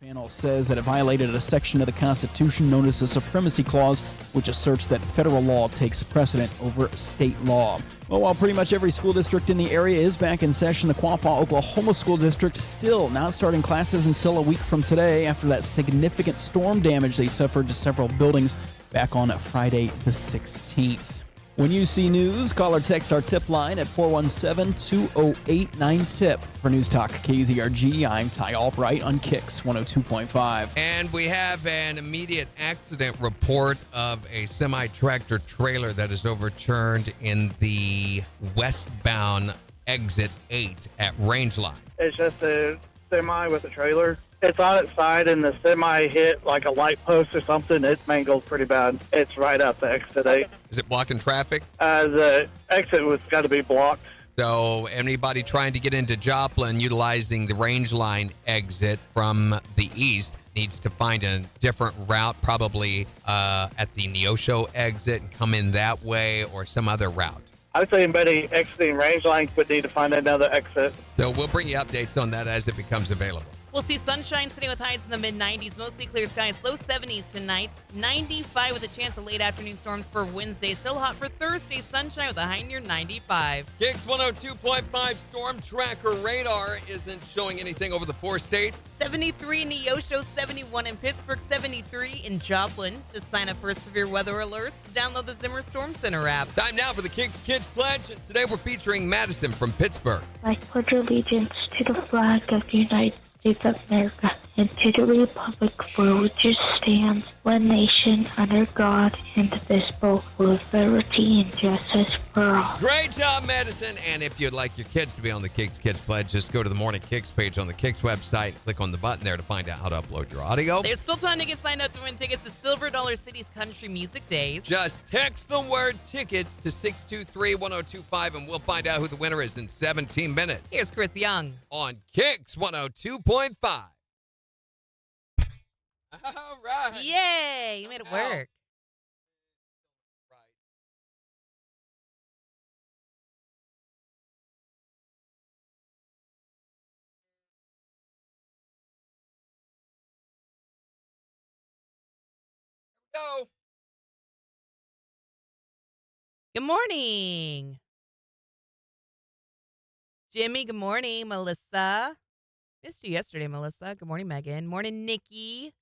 Panel says that it violated a section of the Constitution known as the Supremacy Clause, which asserts that federal law takes precedent over state law. Well, while pretty much every school district in the area is back in session, the Quapaw, Oklahoma School District still not starting classes until a week from today after that significant storm damage they suffered to several buildings back on Friday the 16th. When you see news, call or text our tip line at 417-208-9TIP. For News Talk KZRG, I'm Ty Albright on KIX 102.5. And we have an immediate accident report of a semi-tractor trailer that is overturned in the westbound exit 8 at Rangeline. It's just a semi with a trailer. It's on its side, and the semi hit like a light post or something. It's mangled pretty bad. It's right up the exit 8. Is it blocking traffic? The exit was got to be blocked. So anybody trying to get into Joplin utilizing the Rangeline exit from the east needs to find a different route, probably at the Neosho exit and come in that way or some other route. I would say anybody exiting Rangeline would need to find another exit. So we'll bring you updates on that as it becomes available. We'll see sunshine today with highs in the mid-90s, mostly clear skies, low 70s tonight, 95 with a chance of late afternoon storms for Wednesday. Still hot for Thursday, sunshine with a high near 95. KIX 102.5 storm tracker radar isn't showing anything over the 4 states. 73 in Neosho, 71 in Pittsburgh, 73 in Joplin. To sign up for severe weather alerts, download the Zimmer Storm Center app. Time now for the KIX Kids Pledge. And today we're featuring Madison from Pittsburgh. I pledge allegiance to the flag of the United States of America and to the republic for which it stands, one nation under God, indivisible, with liberty and justice for all. Great job, Madison. And if you'd like your kids to be on the KIX Kids Pledge, just go to the Morning KIX page on the KIX website. Click on the button there to find out how to upload your audio. There's still time to get signed up to win tickets to Silver Dollar City's Country Music Days. Just text the word tickets to 623-1025 and we'll find out who the winner is in 17 minutes. Here's Chris Young. On KIX 102.5. All right. Yay! You made it work. Go. Good morning. Jimmy, good morning. Melissa. Missed you yesterday, Melissa. Good morning, Megan. Morning, Nikki.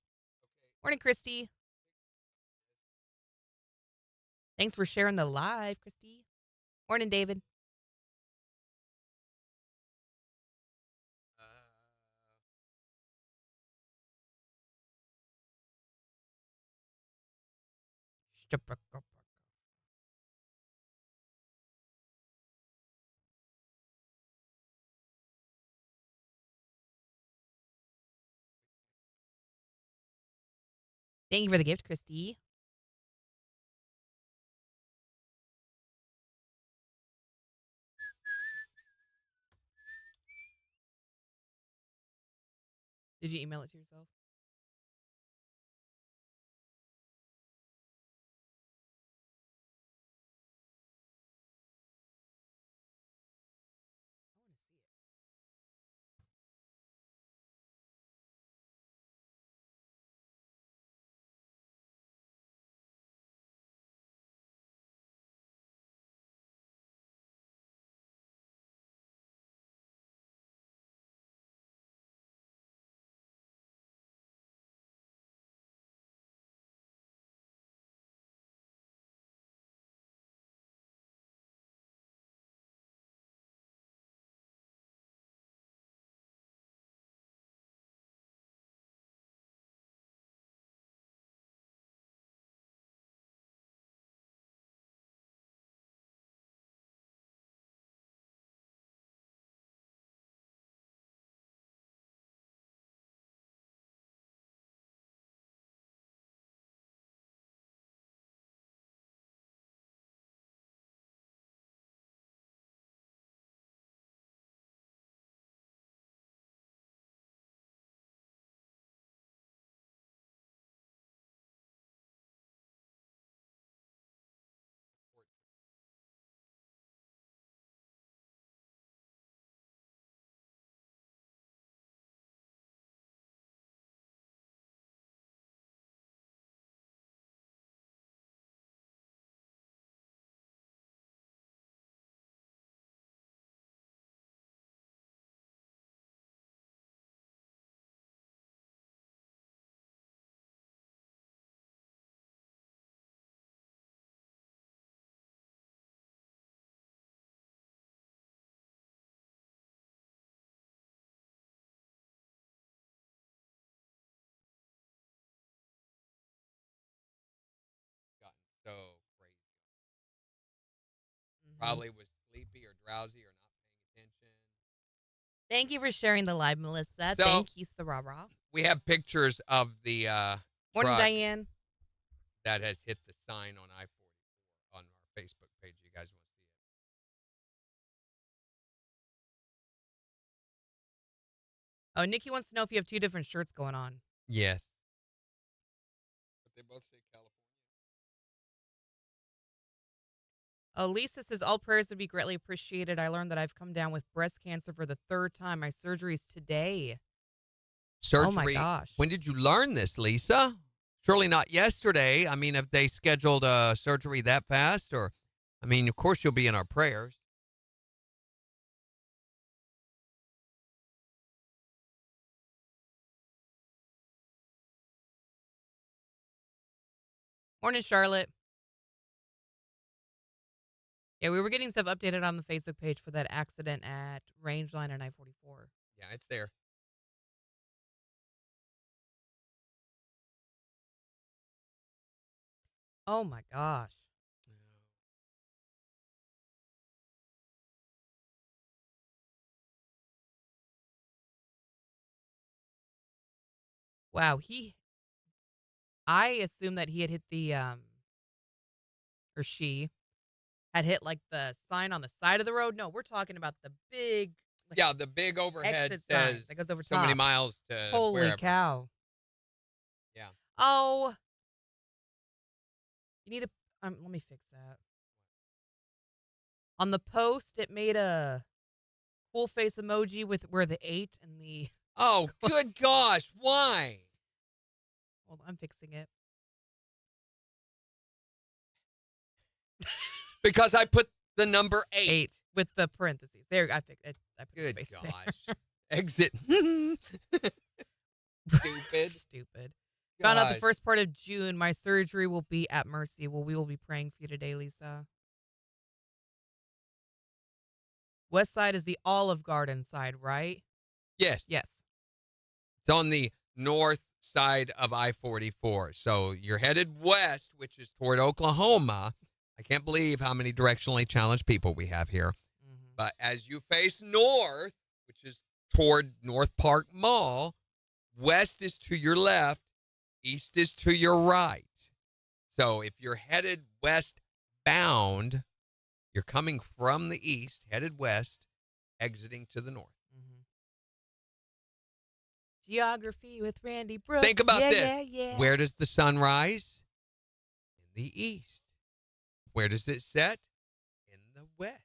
Morning, Christy. Thanks for sharing the live, Christy. Morning, David. Thank you for the gift, Christy. Did you email it to yourself? Probably was sleepy or drowsy or not paying attention. Thank you for sharing the live, Melissa. So- Thank you, Sarah. We have pictures of the Morning, truck Diane. that has hit the sign on I-44 on our Facebook page. You guys want to see it? Oh, Nikki wants to know if you have two different shirts going on. Yes. But they both say California. Oh, Lisa says all prayers would be greatly appreciated. I learned that I've come down with breast cancer for the third time. My surgery's today. Surgery. Oh my gosh. When did you learn this, Lisa? Surely not yesterday. I mean, have they scheduled a surgery that fast? Or, I mean, of course you'll be in our prayers. Morning, Charlotte. Yeah, we were getting stuff updated on the Facebook page for that accident at Rangeline and I-44. Yeah, it's there. Oh my gosh. Wow, I assume that he had hit the or she had hit like the sign on the side of the road. No, we're talking about the big Yeah, the big overhead exit sign says that goes over so many top. miles to Holy wherever. cow. Yeah. Oh. You need to let me fix that. On the post, it made a cool face emoji with where the 8 and the Oh, good gosh. Why? Well, I'm fixing it. Because I put the number 8. 8 with the parentheses. There, I fixed it. I put a Good space gosh. Exit. there. Stupid. Stupid. Found out the Gosh. first part of June. My surgery will be at Mercy. Well, we will be praying for you today, Lisa. West side is the Olive Garden side, right? Yes. Yes. It's on the north side of I-44. So you're headed west, which is toward Oklahoma. I can't believe how many directionally challenged people we have here. Mm-hmm. But as you face north, which is toward North Park Mall, west is to your left, east is to your right. So if you're headed westbound, you're coming from the east, headed west, exiting to the north. Mm-hmm. Geography with Randy Brooks. Think about yeah, this. Yeah, yeah. Where does the sun rise? In the east. Where does it set? In the west.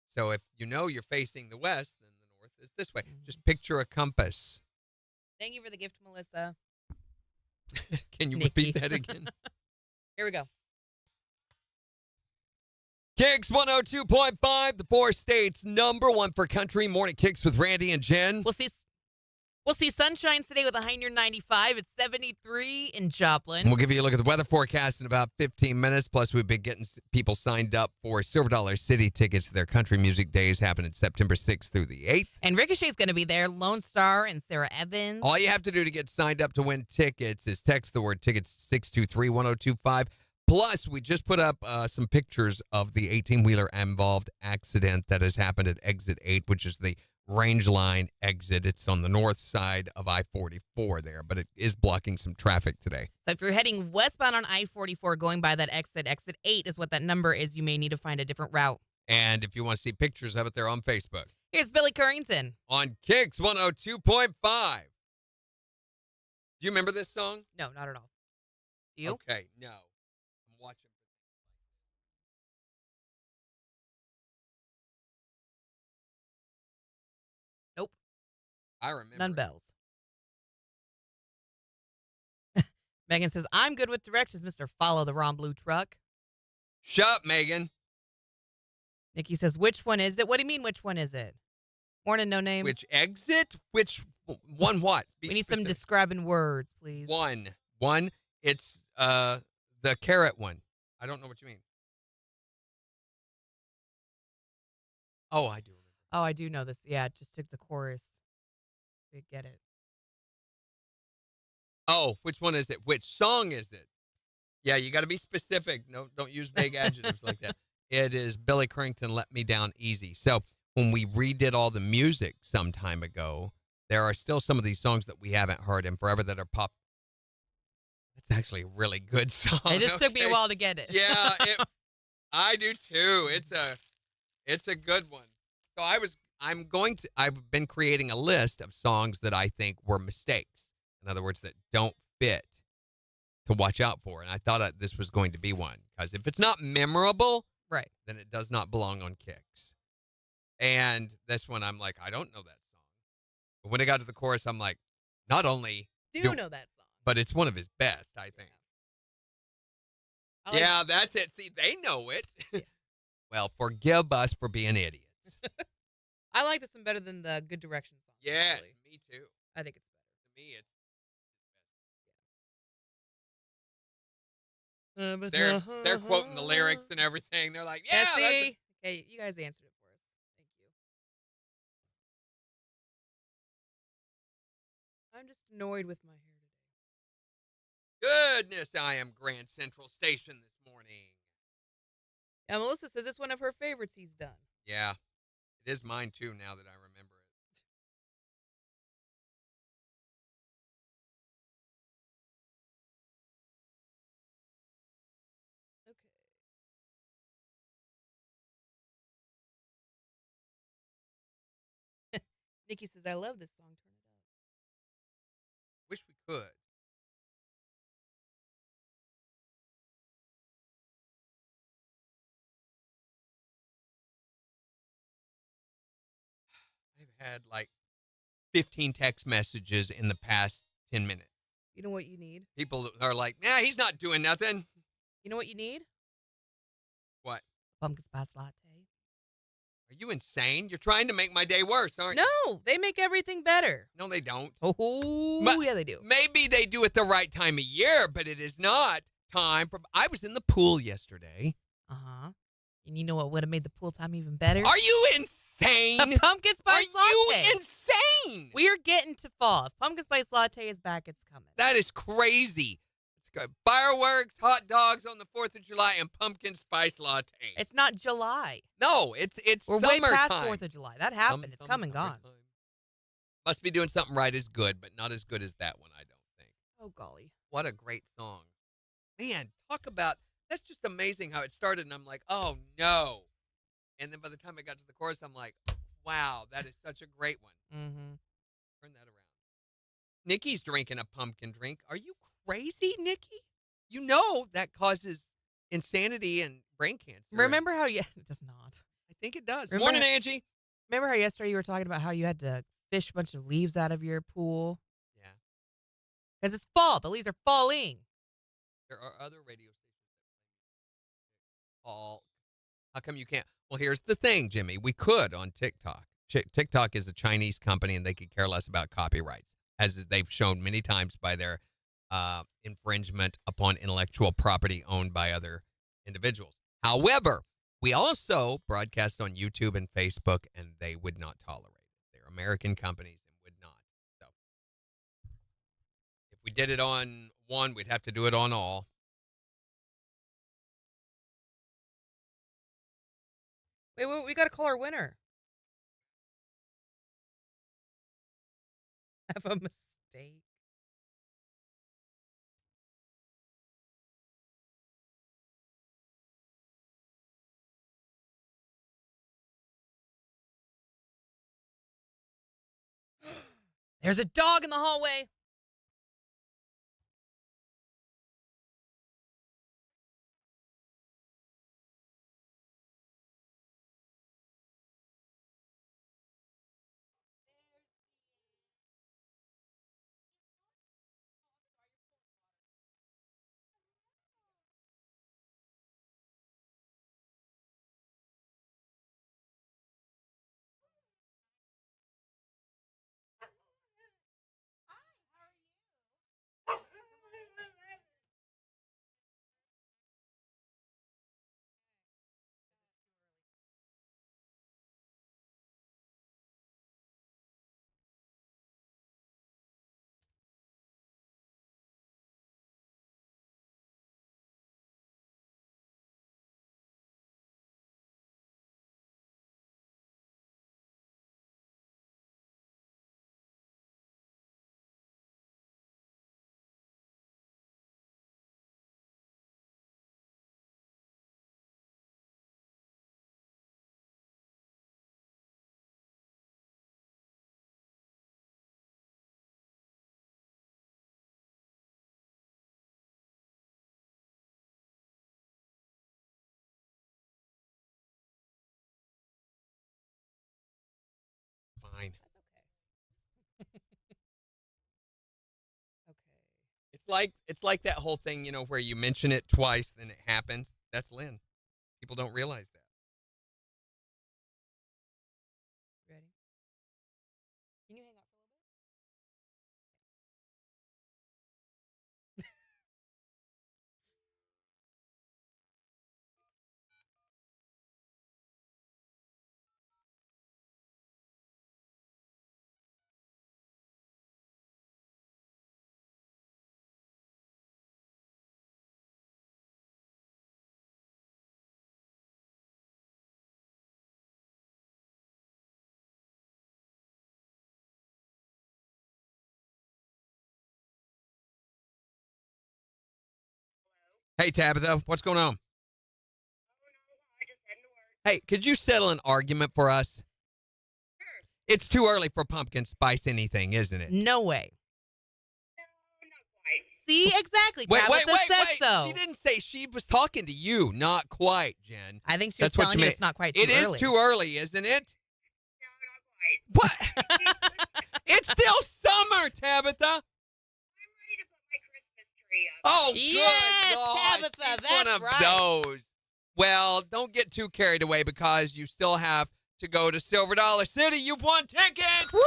So if you know you're facing the west, then the north is this way. Mhm. Just picture a compass. Thank you for the gift, Melissa. Can you Nikki. repeat that again? Here we go. KIX 102.5, the 4 states #1 for country. Morning KIX with Randy and Jen. We'll see sunshine today with a high near 95. It's 73 in Joplin. And we'll give you a look at the weather forecast in about 15 minutes. Plus, we've been getting people signed up for Silver Dollar City tickets to their country music days happening September 6th through the 8th. And Ricochet's going to be there. Lone Star and Sarah Evans. All you have to do to get signed up to win tickets is text the word tickets to 623-1025. Plus, we just put up some pictures of the 18-wheeler involved accident that has happened at Exit 8, which is the Range Line exit. It's on the north side of I-44 there, but it is blocking some traffic today. So if you're heading westbound on I-44 going by that exit 8 is what that number is. You may need to find a different route. And if you want to see pictures of it, they're on Facebook. Here's Billy Currington. On KIX 102.5. Do you remember this song? No, not at all. Do you? Okay, no. I'm watching. Nope. I remember. None bells. Megan says, I'm good with directions, Mr. Follow the Ron Blue Truck. Shut up, Megan. Nikki says, which one is it? What do you mean, which one is it? Morning, no name. Which exit? Which one what? Be we need some specific. describing words, please. One. It's the carrot one. I don't know what you mean. Oh, I do remember. Oh, I do know this. Yeah, it just took the chorus to get it. Oh, which one is it? Which song is it? Yeah, you got to be specific. No, don't use vague adjectives like that. It is Billy Currington, Let Me Down Easy. So when we redid all the music some time ago, there are still some of these songs that we haven't heard in forever that are pop. It's actually a really good song. It just took me a while to get it. Yeah, I do too. It's a good one. So I've been creating a list of songs that I think were mistakes. In other words, that don't fit, to watch out for. And I thought this was going to be one, because if it's not memorable, Right. then it does not belong on KIX. And this one, I'm like, I don't know that song. But when I got to the chorus, I'm like, not only Do know that song. but it's one of his best, I think. I like- Yeah, that's it. See, they know it. Yeah. Well, forgive us for being idiots. I like this one better than the Good Direction song. Yes, actually. me too. I think it's To me, it's better. they're quoting the lyrics and everything. They're like, yeah, that's see? Okay, you guys answered it for us. Thank you. I'm just annoyed with my hair today. goodness. I am Grand Central Station this morning. Yeah, Melissa says it's one of her favorites he's done. Yeah, it is mine too. Now that I remember it. Okay. Nikki says, I love this song. Turn it up. Wish we could. I've had like 15 text messages in the past 10 minutes. You know what you need? People are like, nah, he's not doing nothing. You know what you need? What? Pumpkin spice latte. Are you insane? You're trying to make my day worse, aren't you? No, they make everything better. No, they don't. Oh, yeah, they do. Maybe they do it the right time of year, but it is not time for. I was in the pool yesterday. Uh-huh. And you know what would have made the pool time even better? Are you insane? A pumpkin Are spice latte. you insane? We are getting to fall. If pumpkin spice latte is back, it's coming. That is crazy. It's got fireworks, hot dogs on the 4th of July, and pumpkin spice latte. It's not July. No, it's We're summertime. way past 4th of July. That happened. It's come and gone. Summertime. Must be doing something right is good, but not as good as that one, I don't think. Oh, golly. What a great song. Man, talk about, that's just amazing how it started, and I'm like, oh, no. And then by the time I got to the chorus, I'm like, wow, that is such a great one. Mm-hmm. Turn that around. Nikki's drinking a pumpkin drink. Are you crazy, Nikki? You know that causes insanity and brain cancer. Remember how you... It does not. I think it does. Remember Morning, how- Angie. Remember how yesterday you were talking about how you had to fish a bunch of leaves out of your pool? Yeah. Because it's fall. The leaves are falling. There are other radio stations that all. How come you can't? Well, here's the thing, Jimmy. We could on TikTok. TikTok is a Chinese company, and they could care less about copyrights, as they've shown many times by their infringement upon intellectual property owned by other individuals. However, we also broadcast on YouTube and Facebook, and they would not tolerate it. They're American companies and would not. So if we did it on one, we'd have to do it on all. Wait, we got to call our winner. Have a mistake. There's a dog in the hallway. It's like that whole thing, where you mention it twice, then it happens. That's Lynn. People don't realize that. Ready? Can you hang up for a little bit? Hey, Tabitha, what's going on? Hey, could you settle an argument for us? It's too early for pumpkin spice anything, isn't it? No way. See, exactly. Tabitha said so. She didn't say. She was talking to you. Not quite, Jen. I think she was telling you it's not quite too early. It is too early, isn't it? No, not quite. What? It's still summer, Tabitha. I'm ready to put my Christmas tree up. Oh, yes, good God. Tabitha, She's that's one of right. those. Well, don't get too carried away because you still have to go to Silver Dollar City. You've won tickets. Woo!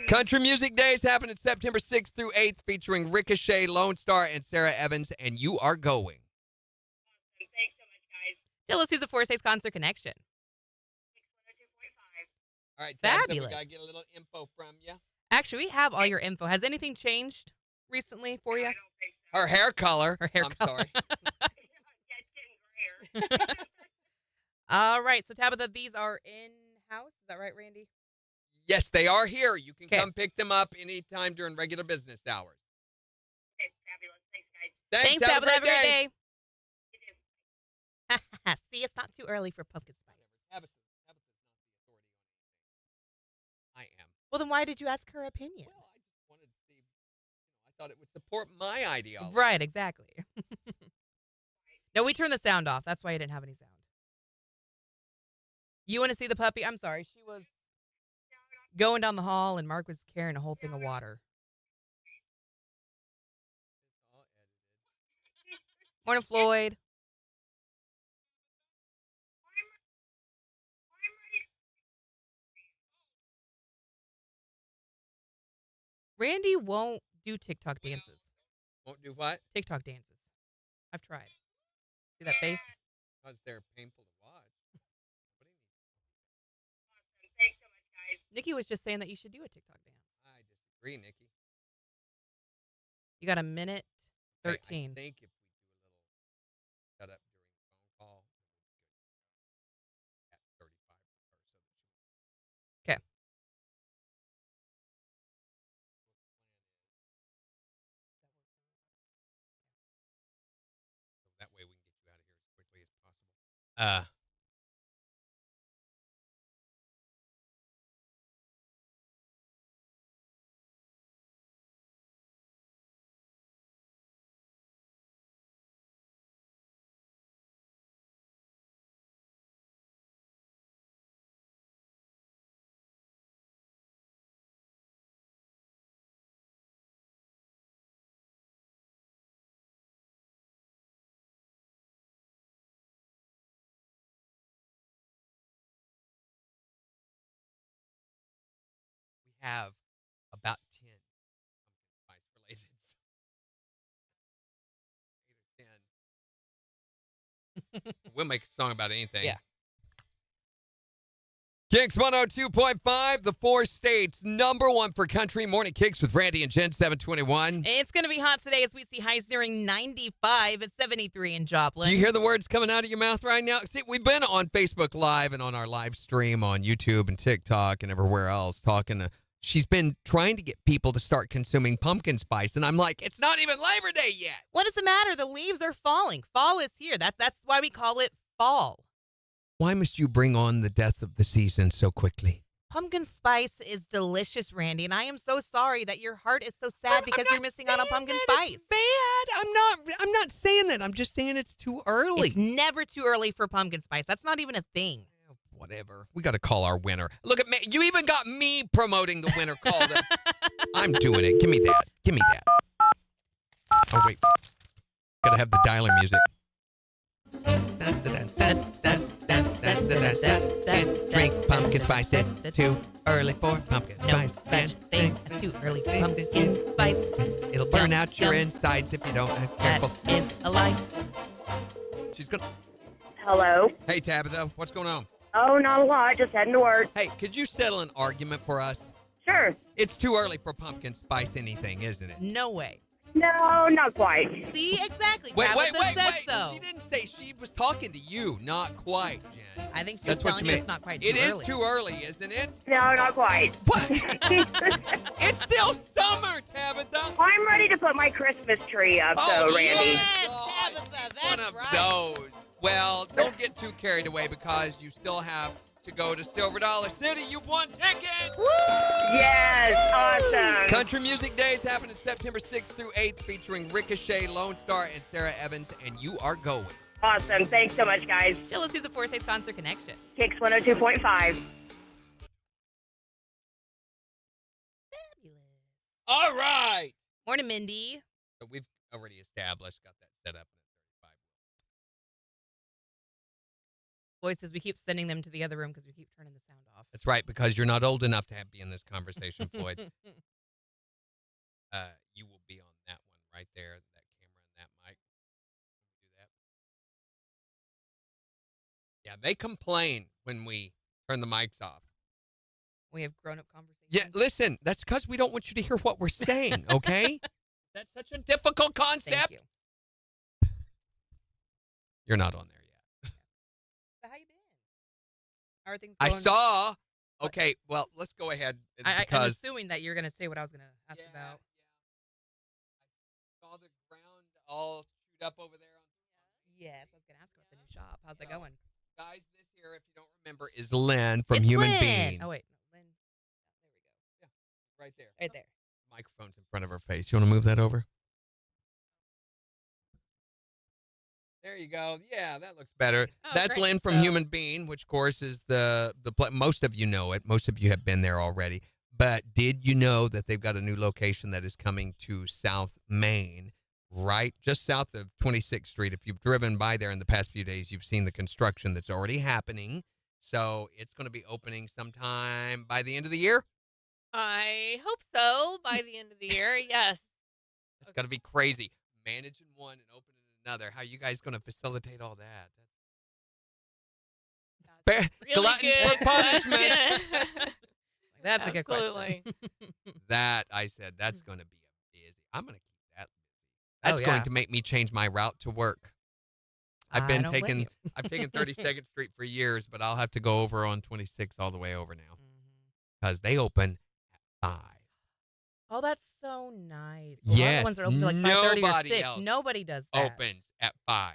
Country Music Days happening September 6th through 8th, featuring Ricochet, Lone Star, and Sarah Evans, and you are going. Awesome. Thanks so much, guys. Tell us who's the Forsyths Concert Connection. 602.5. All right, Tabitha, Fabulous. we got to get a little info from you. Actually, we have all your info. Has anything changed recently for you? I don't think so. Her hair color. Her hair I'm color. sorry. Yeah, it's getting grayer. All right. So, Tabitha, these are in-house. Is that right, Randy? Yes, they are here. You can 'Kay. come pick them up anytime during regular business hours. Okay, fabulous. Thanks, guys. Thanks, have Tabitha. Have a great day. You too. See, it's not too early for pumpkin spice. Tabitha's not the authority on anything. I am. Well, then why did you ask her opinion? Well, I just wanted to see. I thought it would support my ideology. Right, exactly. No, we turned the sound off. That's why I didn't have any sound. You want to see the puppy? I'm sorry. She was going down the hall, and Mark was carrying a whole thing of water. It's all edited. Morning, Floyd. Randy won't do TikTok dances. Won't do what? TikTok dances. I've tried. See that face? Because they're painful to watch. What do you mean? Awesome. Thanks so much, guys. Nikki was just saying that you should do a TikTok dance. I disagree, Nikki. You got a minute Okay, 13. I think if we do a little setup during the phone call, at 35 for her so that she. 'Kay. So that way we can get you out of here as quickly as possible. We have about 10 pumpkin spice related. 8 or 10. We'll make a song about anything. Yeah. KIX 102.5, the 4 states, #1 for country. Morning KIX with Randy and Jen, 721. It's going to be hot today as we see highs nearing 95. It's 73 in Joplin. Do you hear the words coming out of your mouth right now? See, we've been on Facebook Live and on our live stream on YouTube and TikTok and everywhere else talking to. She's been trying to get people to start consuming pumpkin spice, and I'm like, it's not even Labor Day yet. What does it matter? The leaves are falling. Fall is here. That's why we call it fall. Why must you bring on the death of the season so quickly? Pumpkin spice is delicious, Randy, and I am so sorry that your heart is so sad because you're missing out on pumpkin spice. It's bad. I'm not saying that. I'm just saying it's too early. It's never too early for pumpkin spice. That's not even a thing. Oh whatever. We got to call our winner. Look at me. You even got me promoting the winner. Called it. I'm doing it. Give me that. Give me that. Oh, wait. Got to have the dialer music. Can't drink pumpkin spice. It's too early for pumpkin No spice. such thing as too early pumpkin spice. It'll burn Yum, out your yum. insides if you don't have That careful. is a lie. She's gonna. Hello. Hey, Tabitha, what's going on? Oh, not a lot. Just heading to work. Hey, could you settle an argument for us? Sure. It's too early for pumpkin spice anything, isn't it? No way. No, not quite. See, exactly. Wait, Tabitha said so. She didn't say. She was talking to you, not quite, Jen. I think she That's was what telling you you meant. it's not quite too It is early. too early, isn't it? No, not quite. What? It's still summer, Tabitha. I'm ready to put my Christmas tree up, Oh, though, Randy. Yes, God, Tabitha, it's that's one of right. those. Well, don't get too carried away because you still have to go to Silver Dollar City. You've won tickets. Yes, awesome. Country Music Days happening September 6th through 8th, featuring Ricochet, Lone Star, and Sarah Evans, and you are going. Awesome. Thanks so much, guys. Jill, who's a Forsyth Concert Connection. KIX 102.5. Fabulous. All right. Morning, Mindy. So we've already established, got that set up. Voices, we keep sending them to the other room because we keep turning the sound off. That's right, because you're not old enough to be in this conversation, Floyd. You will be on that one right there, that camera and that mic. Do that. Yeah, they complain when we turn the mics off. We have grown-up conversations. Yeah, listen, that's because we don't want you to hear what we're saying, okay? That's such a difficult concept. Thank you. You're not on there yet. So how you been? How are things I going? saw. Okay, well, let's go ahead I'm because assuming that you're going to say what I was going to ask about. I saw the ground all chewed up over there. Yes, I was going to ask about the new shop. How's that going? Guys, this here, if you don't remember, is Lynn from It's Human Lynn. Being. Oh, wait. No, Lynn. There we go. Right there. Right there. Microphone's in front of her face. You want to move that over? There you go. Yeah, that looks better. Oh, That's great. Lynn from So- Human Being, which, of course, is the most of you know it. Most of you have been there already. But did you know that they've got a new location that is coming to South Main, right just south of 26th Street? If you've driven by there in the past few days, you've seen the construction that's already happening. So it's going to be opening sometime by the end of the year. I hope so by the end of the year. Yes. It's got to be crazy. Managing one and opening another. How you guys going to facilitate all that? Really Gluttons good for punishment. question. That's a good question. Absolutely. That, I said, that's going to be a busy. I'm going to keep that busy. Oh, That's going yeah. to make me change my route to work. I've I been don't blame taking, you. I've taken 32nd Street for years, but I'll have to go over on 26 all the way over now because they open at 5. Oh, that's so nice. A lot of Yes, the ones that are open till like 5:30 or nobody 6. else Nobody does that. Opens at 5.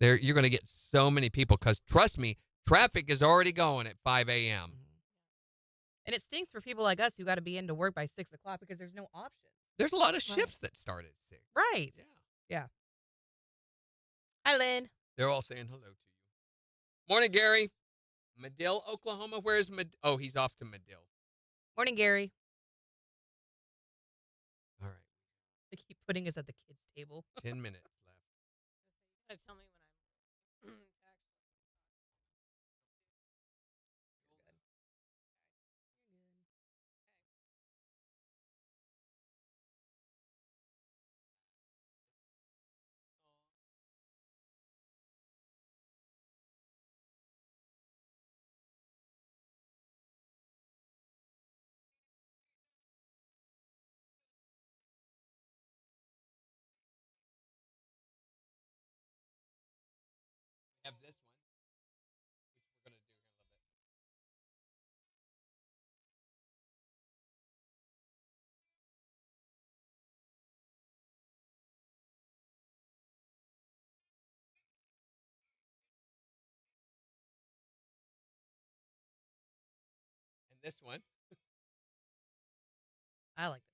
There, you're going to get so many people because trust me, traffic is already going at 5 a.m. And it stinks for people like us who got to be into work by 6 o'clock because there's no option. There's a lot of shifts that start at 6. Right. Yeah. Hi, Lynn. They're all saying hello to you. Morning, Gary. Medill, Oklahoma. Where's Oh, he's off to Medill. Morning, Gary. All right. They keep putting us at the kids' table. 10 minutes left. You gotta tell me when I'm We have this one, which we're going to do here in a little bit. And this one. I like this.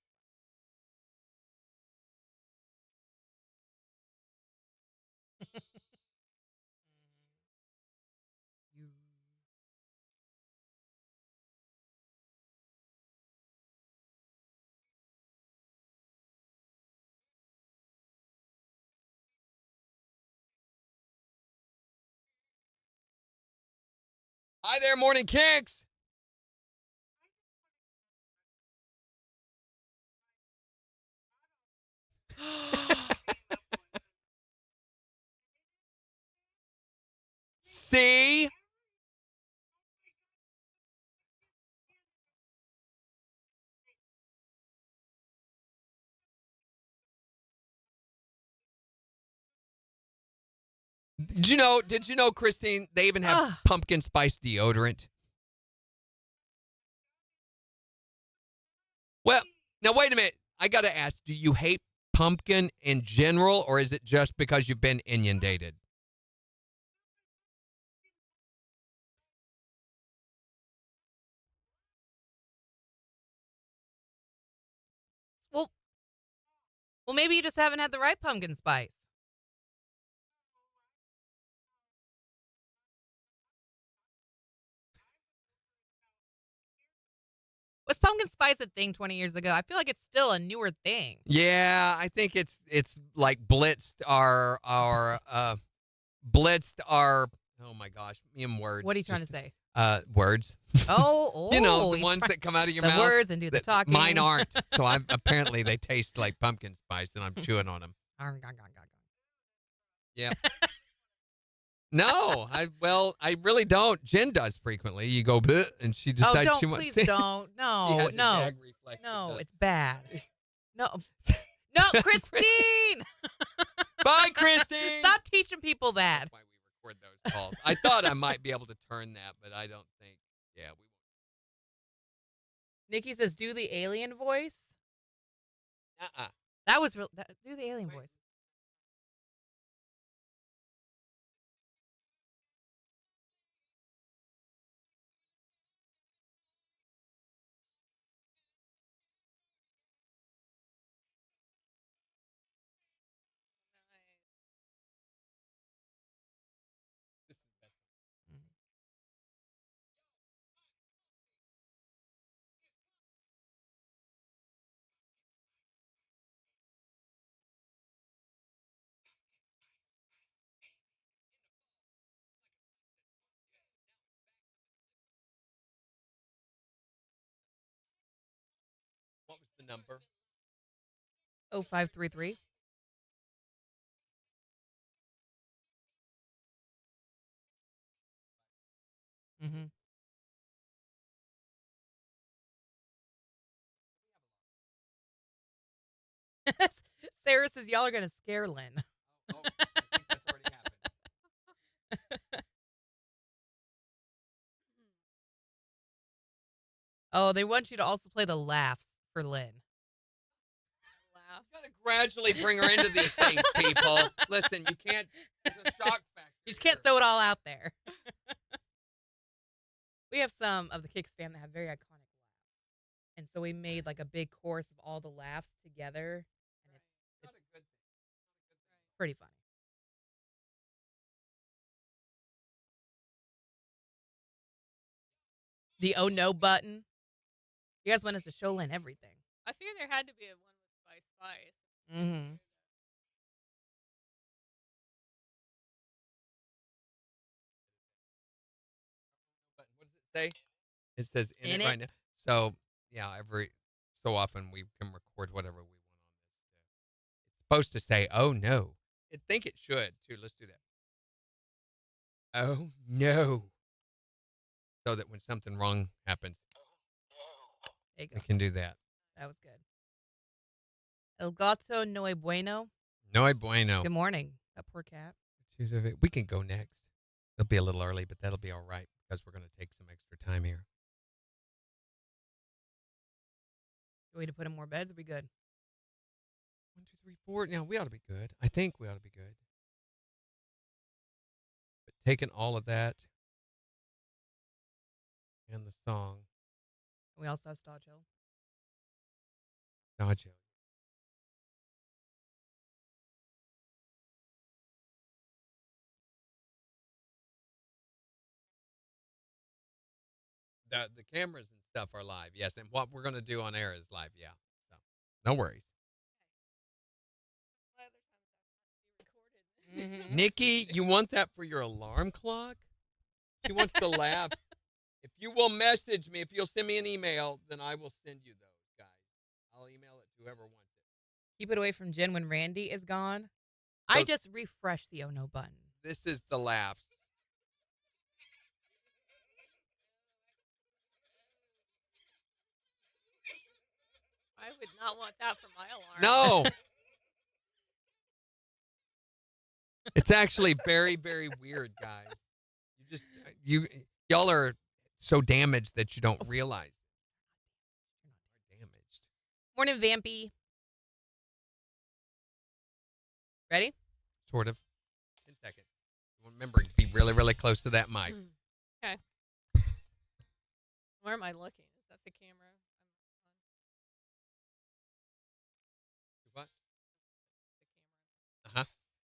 Hi there, Morning Kicks. See? Did you know, Christine, they even have Ah. pumpkin spice deodorant? Well, now wait a minute. I got to ask, do you hate pumpkin in general, or is it just because you've been inundated? Well, well, maybe you just haven't had the right pumpkin spice. Was pumpkin spice a thing 20 years ago? I feel like it's still a newer thing. Yeah, I think it's like blitzed our oh my gosh, me and words. What are you trying to say? Words. Oh, The he's ones trying- that come out of your the mouth. words and do the talking. Mine aren't. So apparently they taste like pumpkin spice and I'm chewing on them. Yeah. No, I really don't. Jen does frequently. You go, bleh, and she Oh, decides don't, she wants. please don't. She No, has a no, gag reflex that no, does. it's bad. No, no, Christine, Bye, Christine. stop teaching people that. That's why we record those calls. I thought I might be able to turn that, but I don't think. Yeah, we. Nikki says, "Do the alien voice." Uh-uh. That was real. Do the alien voice. What was the number? 0533. Mm-hmm. Sarah says, "Y'all are gonna scare Lynn." Oh, I think that's already happened. Oh, they want you to also play the laughs for Lynn. Laugh. You gotta gradually bring her into these things, people. Listen, you can't. There's a shock factor. You just can't here. throw it all out there. We have some of the KIX fam that have very iconic laughs. And so we made like a big course of all the laughs together. And It's not a good thing. it's pretty funny. The oh no button. You guys want us to show Lynn everything. I figured there had to be a one with spice. Mm-hmm. But what does it say? It says in, In it it? right now. So yeah, every so often we can record whatever we want on this. It's supposed to say, "Oh no." I think it should too. Let's do that. Oh no. So that when something wrong happens, There you go. we can do that. That was good. El gato no es bueno. No hay bueno. Good morning. That poor cat. We can go next. It'll be a little early, but that'll be all right because we're going to take some extra time here. Do we need to put in more beds? Are we good? 1, 2, 3, 4. Now we ought to be good. I think we ought to be good. But taking all of that and the song, We also have Star Chill. Dodge. The cameras and stuff are live, yes, and what we're going to do on air is live, yeah. So no worries. Mm-hmm. Nikki, you want that for your alarm clock? She wants the laughs. If you will message me, if you'll send me an email, then I will send you those, guys. I'll email it to whoever wants it. Keep it away from Jen when Randy is gone. I just refresh the Oh No button. This is the laughs. I would not want that for my alarm. No. It's actually very, very weird, guys. Y'all are so damaged that you don't realize. You're not damaged. Morning, Vampy. Ready? Sort of. 10 seconds. Remember, be really, really close to that mic. Okay. Where am I looking? Is that the camera? What? Uh-huh.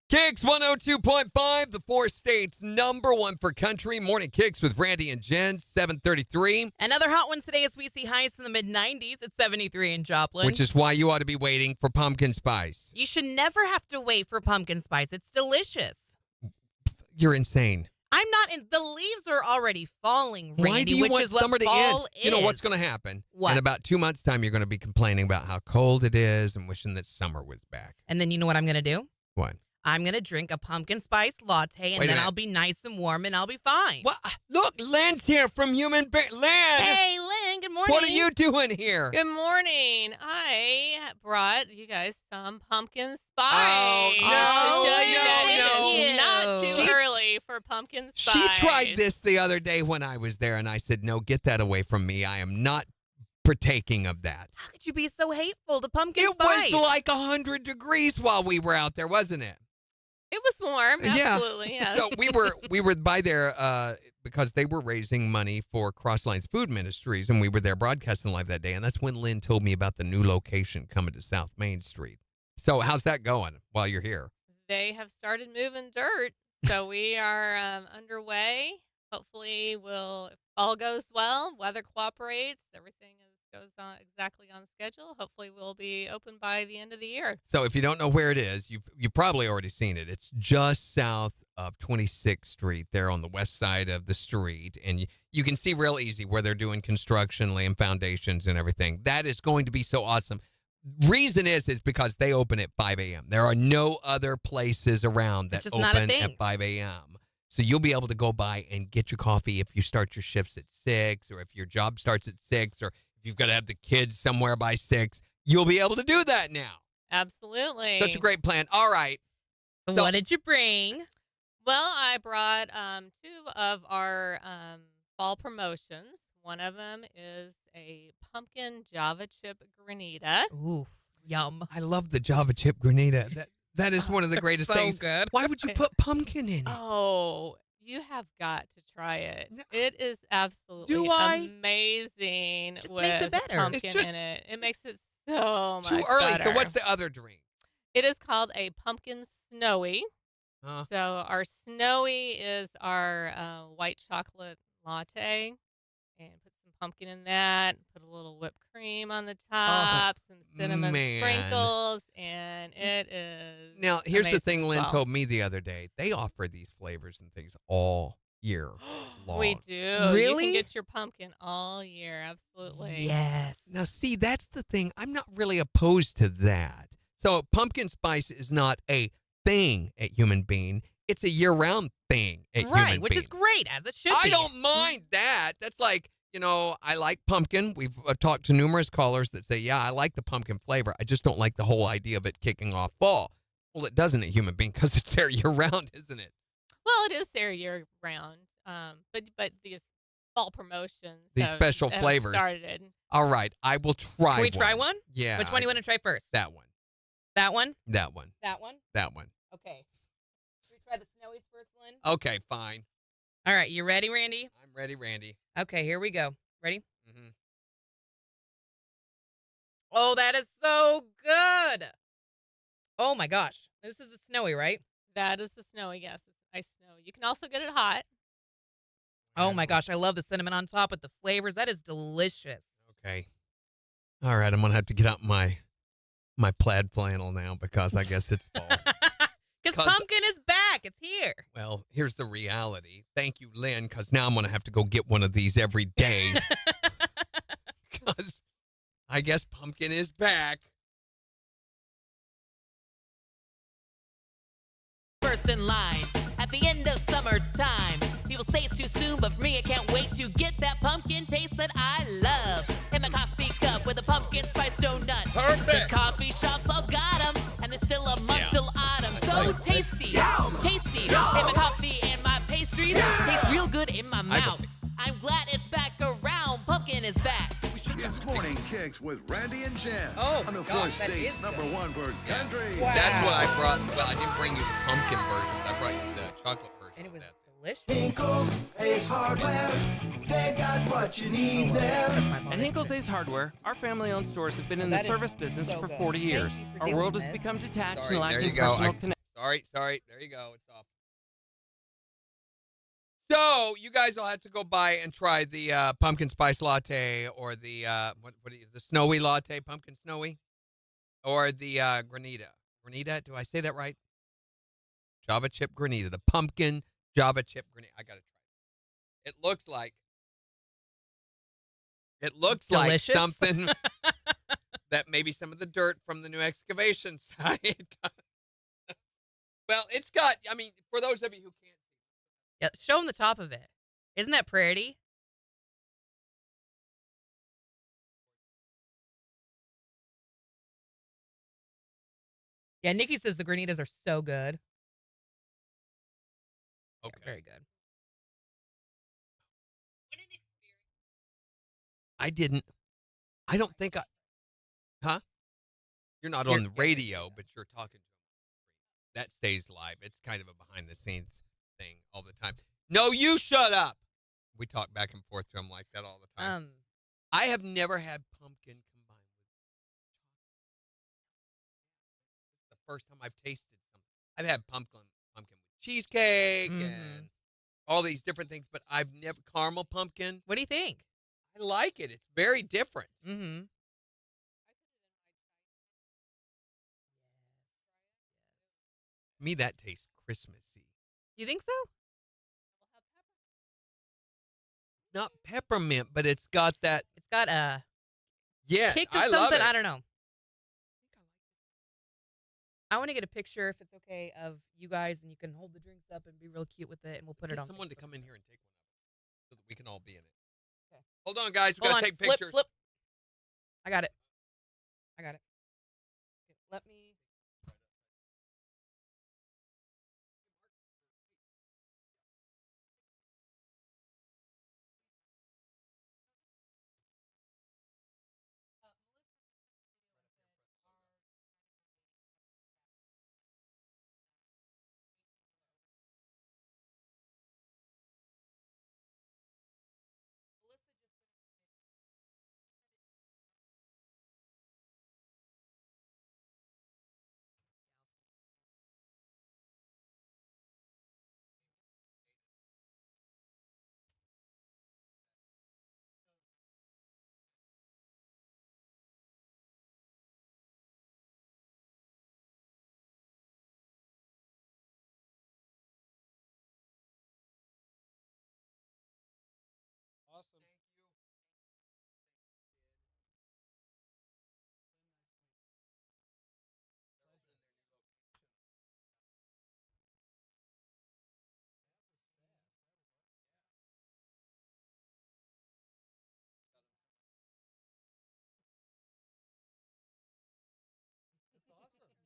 KIX 102.5, the 4 states #1 for country. Morning KIX with Randy and Jen, 7:33. Another hot one today as we see highs in the mid-90s at 73 in Joplin. Which is why you ought to be waiting for pumpkin spice. You should never have to wait for pumpkin spice. It's delicious. You're insane. I'm not in. The leaves are already falling, Randy, Why do you which want is what summer to fall end? You know is. what's going to happen? What? In about 2 months' time, you're going to be complaining about how cold it is and wishing that summer was back. And then you know what I'm going to do? What? I'm going to drink a pumpkin spice latte, and Wait a then minute. I'll be nice and warm, and I'll be fine. Well, look, Lynn's here from Human Bear. Lynn! Hey, Lynn, good morning. What are you doing here? Good morning. I brought you guys some pumpkin spice. Oh, to no, show you that no, it is no. not too She- early for pumpkin spice. She tried this the other day when I was there, and I said, no, get that away from me. I am not partaking of that. How could you be so hateful to pumpkin It spice? was like 100 degrees while we were out there, wasn't it? It was warm. Yeah. Absolutely. Yes. So we were by there because they were raising money for Crosslines Food Ministries, and we were there broadcasting live that day. And that's when Lynn told me about the new location coming to South Main Street. So how's that going while you're here? They have started moving dirt, so we are underway. Hopefully, if all goes well, weather cooperates, everything goes on exactly on schedule. Hopefully, we'll be open by the end of the year. So if you don't know where it is, you've probably already seen it. It's just south of 26th Street, there on the west side of the street, and you can see real easy where they're doing construction, laying foundations, and everything. That is going to be so awesome. Reason is because they open at 5 a.m. There are no other places around that It's just not a open thing. at 5 a.m. So you'll be able to go by and get your coffee if you start your shifts at 6, or if your job starts at 6, or if you've got to have the kids somewhere by 6. You'll be able to do that now. Absolutely. Such a great plan. All right. So what did you bring? Well, I brought 2 of our fall promotions. One of them is a pumpkin Java chip granita. Ooh, yum. I love the Java chip granita. That is one of the They're greatest so things. good. Why would you put pumpkin in it? Oh, you have got to try it. No. It is absolutely Do I? amazing Just with makes it better. pumpkin It's just- in it. It makes it so It's much too early. better. So what's the other drink? It is called a pumpkin snowy. Huh? So our snowy is our white chocolate latte, and put some pumpkin in that. Put a little whipped cream on the top, some cinnamon man. sprinkles, and it is. Now, here's the amazing thing as Lynn well. told me the other day. They offer these flavors and things all year long. We do. You Really? can get your pumpkin all year. Absolutely. Yes. Now, see, that's the thing. I'm not really opposed to that. So pumpkin spice is not a thing at Human Bean. It's a year-round thing at Right, Human which Bean. is great, as it should I be. don't mind that. That's like, I like pumpkin. We've talked to numerous callers that say, yeah, I like the pumpkin flavor. I just don't like the whole idea of it kicking off fall. Well, it doesn't at Human Bean because it's there year-round, isn't it? Well, it is there year round. But these fall promotions, These special have flavors. started. All right, I will try Can we try one? Yeah. Which one do you want to try first? That one. That one? That one. That one? That one. Okay. Should we try the snowies first, Lynn? Okay, fine. All right, you ready, Randy? I'm ready, Randy. Okay, here we go. Ready? Mm-hmm. Oh, that is so good. Oh my gosh. This is the snowy, right? That is the snowy. Yes, it's nice snow. You can also get it hot. Oh my gosh, I love the cinnamon on top with the flavors. That is delicious. Okay. All right, I'm gonna have to get out my plaid flannel now because I guess it's fall. Because 'Cause- pumpkin is back. It's here. Well, here's the reality. Thank you, Lynn, because now I'm going to have to go get one of these every day. Because I guess pumpkin is back. First in line at the end of summertime. People say it's too soon, but for me, I can't wait to get that pumpkin taste that I love. In my coffee cup with a pumpkin spice donut. Perfect. The coffee shops all got them, and there's still a month till autumn. So tasty, tasty. In my coffee and my pastries, taste real good in my mouth. I'm glad it's back around. Pumpkin is back. It's Morning Kicks with Randy and Jen Oh, on the my four gosh, that states is number good. one for country. That's what I brought. Well, I didn't bring you the pumpkin version. I brought you the chocolate version. And it of was that. delicious. Hinkle's Ace Hardware, they got what you need there. At Hinkle's Ace Hardware, our family-owned stores have been in the That is service business so for good. 40 Thank years. you for Our doing world has this. become detached Sorry, and there lacking you go. personal connection. Sorry. There you go. It's off. So you guys will have to go by and try the pumpkin spice latte or the the snowy latte, pumpkin snowy, or the granita. Granita, do I say that right? Java chip granita, the pumpkin Java chip granita. I gotta try it. It looks like Delicious. something that maybe some of the dirt from the new excavation site. Well, it's got. I mean, for those of you who can't. Yeah, show them the top of it. Isn't that pretty? Yeah, Nikki says the granitas are so good. Okay. Yeah, very good. I don't think I. Huh? You're not on the radio, but you're talking to them. That stays live. It's kind of a behind the scenes thing all the time. No, you shut up. We talk back and forth to them like that all the time. I have never had pumpkin combined with chocolate. It's the first time I've tasted something. I've had pumpkin with cheesecake and all these different things, but I've never caramel pumpkin. What do you think? I like it. It's very different. Mm-hmm. To me, that tastes Christmassy. You think so? Not peppermint, but it's got that. It's got a Yeah, kick of I love something. it. I don't know. I want to get a picture, if it's okay, of you guys, and you can hold the drinks up and be real cute with it, and we'll put it Get on. someone to Facebook. come in here and take one of them so that we can all be in it. Okay. Hold on, guys. We Hold gotta on. take pictures. Flip. I got it. Okay, let me.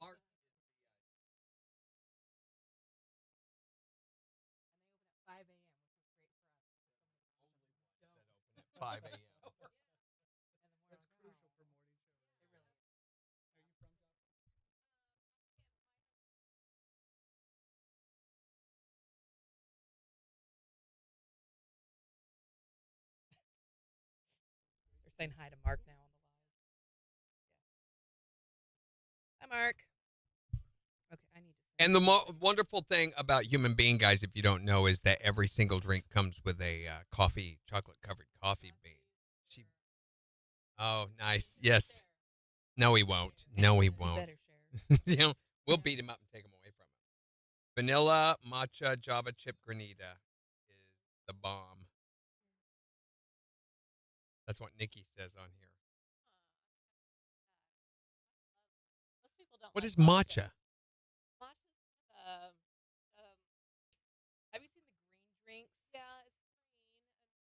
Mark. 5 a.m. 5 a.m. That's crucial for morning show. It really is. Are you from They're saying hi to Mark now on the live. Yeah. Hi, Mark. Okay, I need to. And the wonderful thing about human being, guys, if you don't know, is that every single drink comes with a chocolate-covered coffee bean. Oh, nice. Yes. No, he won't. No, he won't. Better share. You know, we'll beat him up and take him away from him. Vanilla matcha Java chip granita is the bomb. That's what Nikki says on here. Most people don't What like is matcha? Matcha's have you seen the green drinks? Yeah, it's green.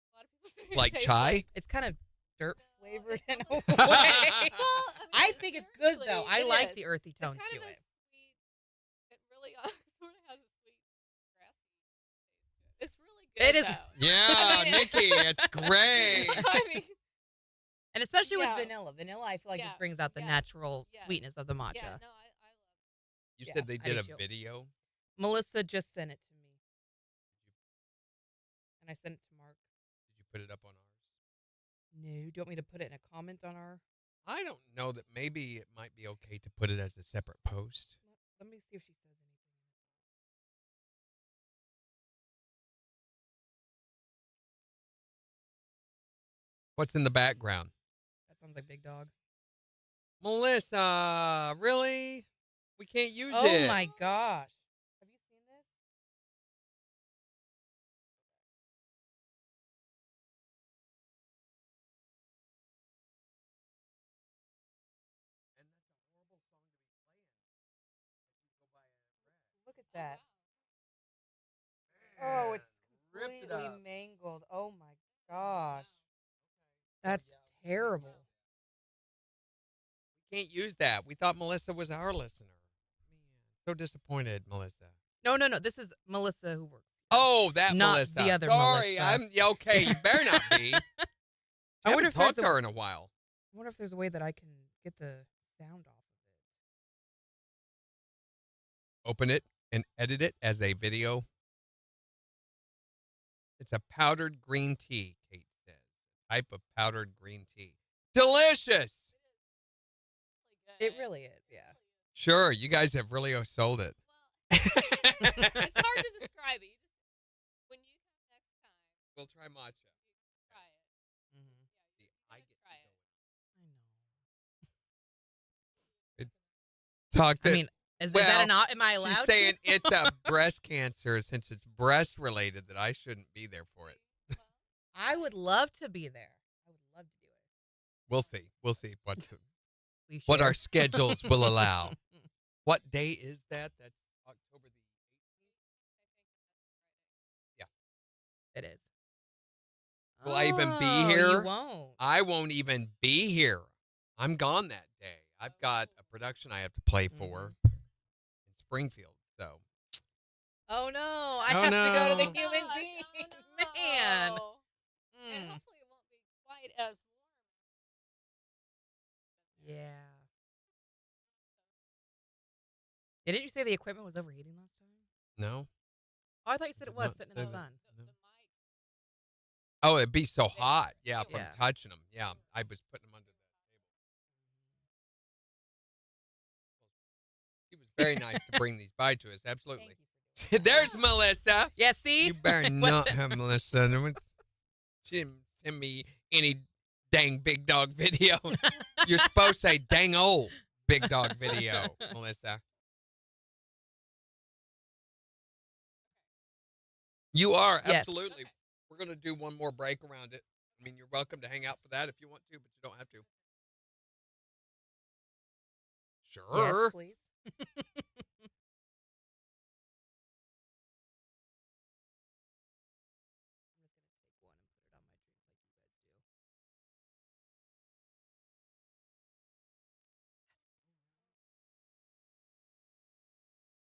And a lot of people say it Like tastes chai? like It's kind of dirt flavored in a way. well, I think it's good though. I it like is. the earthy It's tones kind to of a it. sweet. It really sort of has a sweet, grassy taste to it. It's really good. It is- Though. Yeah, I mean- Nikki, it's great. I mean, And especially Yeah. with vanilla. Vanilla, I feel like Yeah. just brings out the Yes. natural Yes. sweetness of the matcha. yeah, no, I love it. You Yeah, said they I did do a too. video? Melissa just sent it to me. And I sent it to Mark. Did you put it up on ours? No, do you want me to put it in a comment on our... I don't know that maybe it might be okay to put it as a separate post. Let me see if she says anything. What's in the background? That sounds like Big Dog. Melissa, really? We can't use Oh it. my gosh. Have you seen this? Look at that. Oh, it's ripped it completely up. mangled. Oh my gosh. That's terrible. Can't use that. We thought Melissa was our listener. Man, so disappointed, Melissa. No. This is Melissa who works. Oh, that Not Melissa. the other Sorry, Melissa. I'm yeah, okay. You better not be. I wonder haven't if there's talked to her in a while. I wonder if there's a way that I can get the sound off of Open it and edit it as a video. It's a powdered green tea, Kate says. Type of powdered green tea. Delicious. it. It really is, yeah. Sure, you guys have really sold it. It's hard to describe it. You just when you come next time, We'll try matcha. try it. Mm-hmm. See, I get Try to it. I know. talk to. I mean, is that not? Am I allowed? She's saying it's a breast cancer since it's breast related that I shouldn't be there for it. I would love to be there. I would love to do it. We'll see. We'll see what We our should. schedules will allow. What day is that? That's October the 18th. It is. Will I even be Oh, here? You won't. I won't even be here. I'm gone that day. I've got a production I have to play for in Springfield. So Oh no! I Oh, have to go to the no. human Gosh, being. oh, Man. no. And Mm. hopefully it won't be quite as warm. Yeah. Didn't you say the equipment was overheating last time? no. Oh, I thought you said it Did was not sitting say in the that. sun. No. The mic. Oh, it'd be so hot. Yeah, from Yeah. touching them. Yeah, I was putting them under the table. He was very nice to bring these by to us. Absolutely. Thank you. There's Melissa. Yeah, see? You better What's not that? have Melissa. She didn't send me any dang big dog video. You're supposed to say dang old big dog video, Melissa. You are, Yes. absolutely. Okay. We're going to do one more break around it. I mean, you're welcome to hang out for that if you want to, but you don't have to. Sure. Yes, please.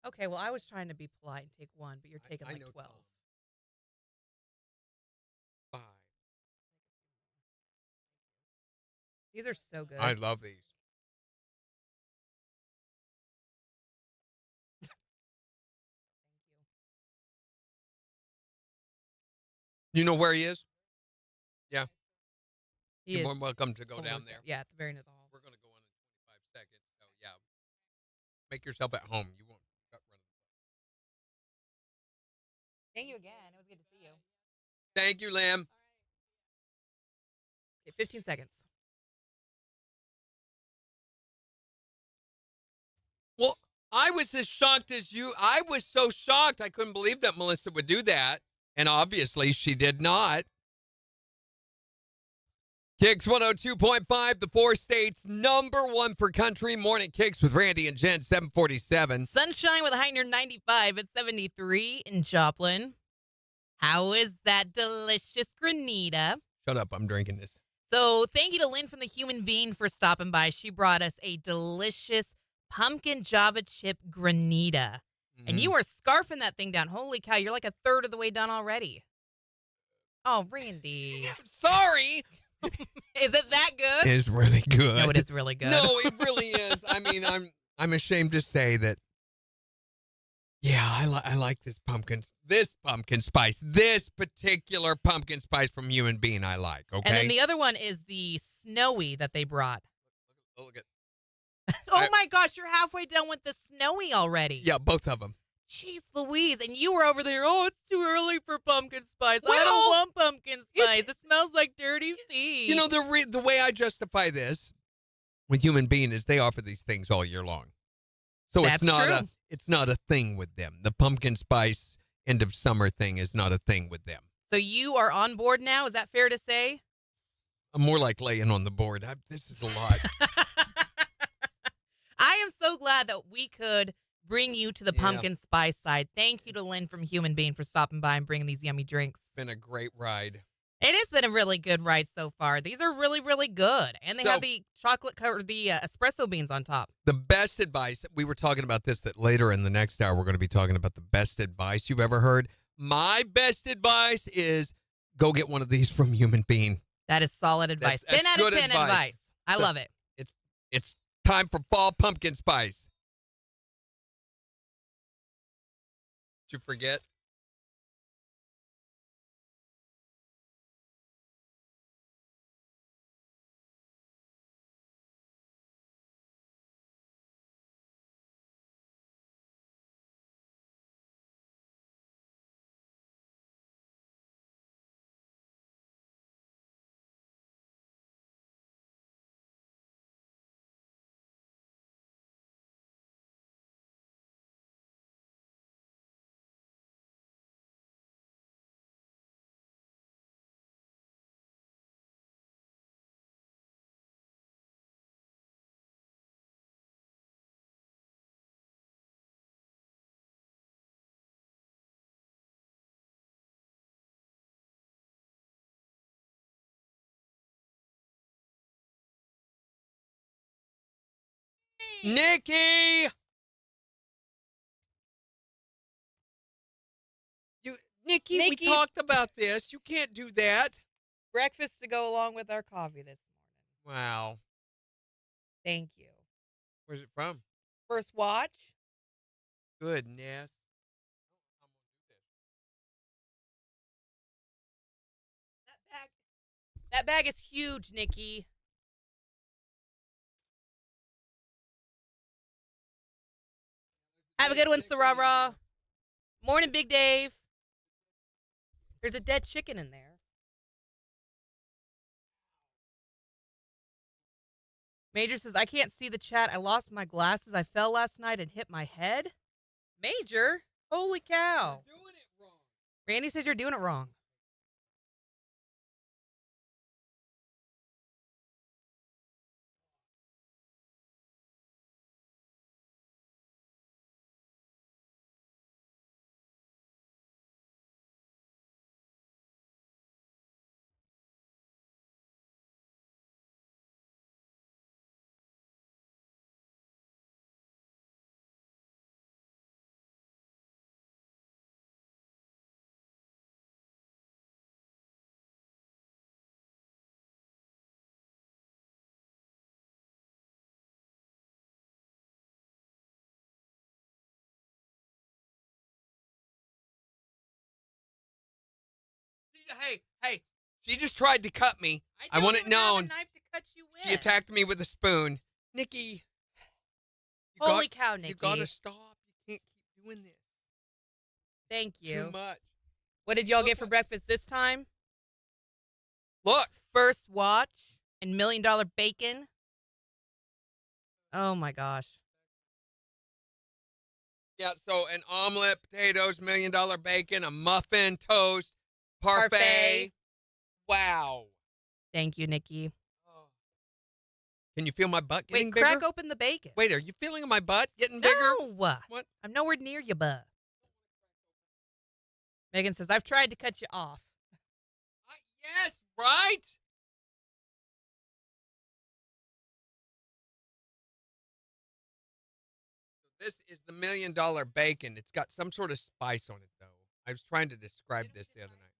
Okay, well, I was trying to be polite and take one, but you're taking I like know 12. Tom. 5. These are so good. I love these. You know where he is? Yeah. He You're is more than welcome to go over down there. there. Yeah, at the very end of the hall. We're going to go on in 25 seconds. So, yeah. Make yourself at home. You won't cut run. Thank you again. It was good to see you. Thank you, Lamb. Okay, 15 seconds. Well, I was as shocked as you. I was so shocked. I couldn't believe that Melissa would do that. And obviously she did not. KIX 102.5, the 4 states #1 for country. Morning KIX with Randy and Jen, 747. Sunshine with a high near 95 at 73 in Joplin. How is that delicious granita? Shut up, I'm drinking this. So thank you to Lynn from the Human Bean for stopping by. She brought us a delicious pumpkin Java chip granita. And you are scarfing that thing down. Holy cow, you're like a third of the way done already. Oh, Randy. Sorry. Is it that good? It's really good. No, it is really good. No, it really is. I mean, I'm ashamed to say that. Yeah, I like this pumpkin spice. This particular pumpkin spice from Human Bean I like, okay? And then the other one is the snowy that they brought. Look at. Oh my gosh, you're halfway done with the snowy already. Yeah, both of them. Jeez Louise. And you were over there, oh, it's too early for pumpkin spice. I Well, don't want pumpkin spice. It smells like dirty feet. You know, the way I justify this with Human Being is they offer these things all year long. So That's true. It's not a thing with them. The pumpkin spice end of summer thing is not a thing with them. So you are on board now? Is that fair to say? I'm more like laying on the board. This is a lot. I am so glad that we could bring you to the pumpkin spice side. Thank you to Lynn from Human Being for stopping by and bringing these yummy drinks. Been a great ride. It has been a really good ride so far. These are really, really good. And they have the chocolate covered, the espresso beans on top. The best advice, we were talking about this, that later in the next hour, we're going to be talking about the best advice you've ever heard. My best advice is go get one of these from Human Being. That is solid advice. That's 10 out of 10 advice. advice. I love it. It's time for fall pumpkin spice. Did you forget? Nikki! Nikki, we talked about this. You can't do that. Breakfast to go along with our coffee this morning. Wow. Thank you. Where's it from? First watch. Goodness. That bag is huge, Nikki. Have a good one, Sarara. Morning, Big Dave. There's a dead chicken in there. Major says, I can't see the chat. I lost my glasses. I fell last night and hit my head. Major? Holy cow. You're doing it wrong. Randy says you're doing it wrong. Hey, she just tried to cut me. I want it known. Have a knife to cut you with. She attacked me with a spoon. Nikki. Holy cow, Nikki. You gotta stop. You can't keep doing this. Thank you. Too much. What did y'all get for breakfast this time? Look. First watch and $1 Million Bacon. Oh my gosh. Yeah, so an omelet, potatoes, $1 million bacon, a muffin, toast, parfait. Parfait. Wow. Thank you, Nikki. Can you feel my butt getting Wait, bigger? crack open the bacon. Wait, are you feeling my butt getting bigger? No. What? I'm nowhere near you, bud. Megan says, I've tried to cut you off. Yes, right? This is the $1 million bacon. It's got some sort of spice on it, though. I was trying to describe this the other night.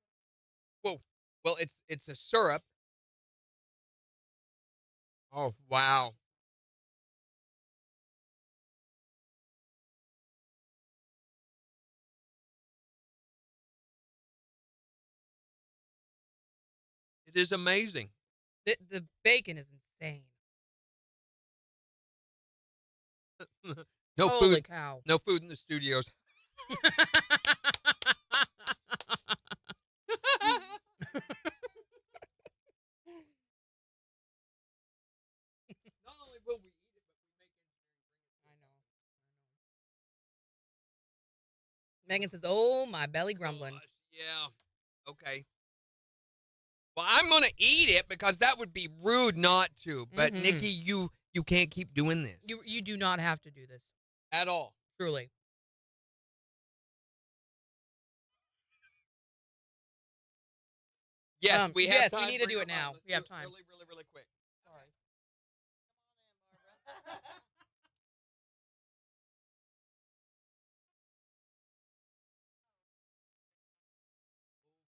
Whoa. Well, it's a syrup. Oh, wow. It is amazing. The bacon is insane. No Holy food. cow. No food in the studios. Not only will we eat it, but we make it. I know. Megan says, oh, my belly grumbling. Gosh, yeah. Okay. Well, I'm going to eat it because that would be rude not to. But, Nikki, you can't keep doing this. You do not have to do this. At all. Truly. Yes, we have time. We need to do it now. We have time. Really, really, really quick. Sorry.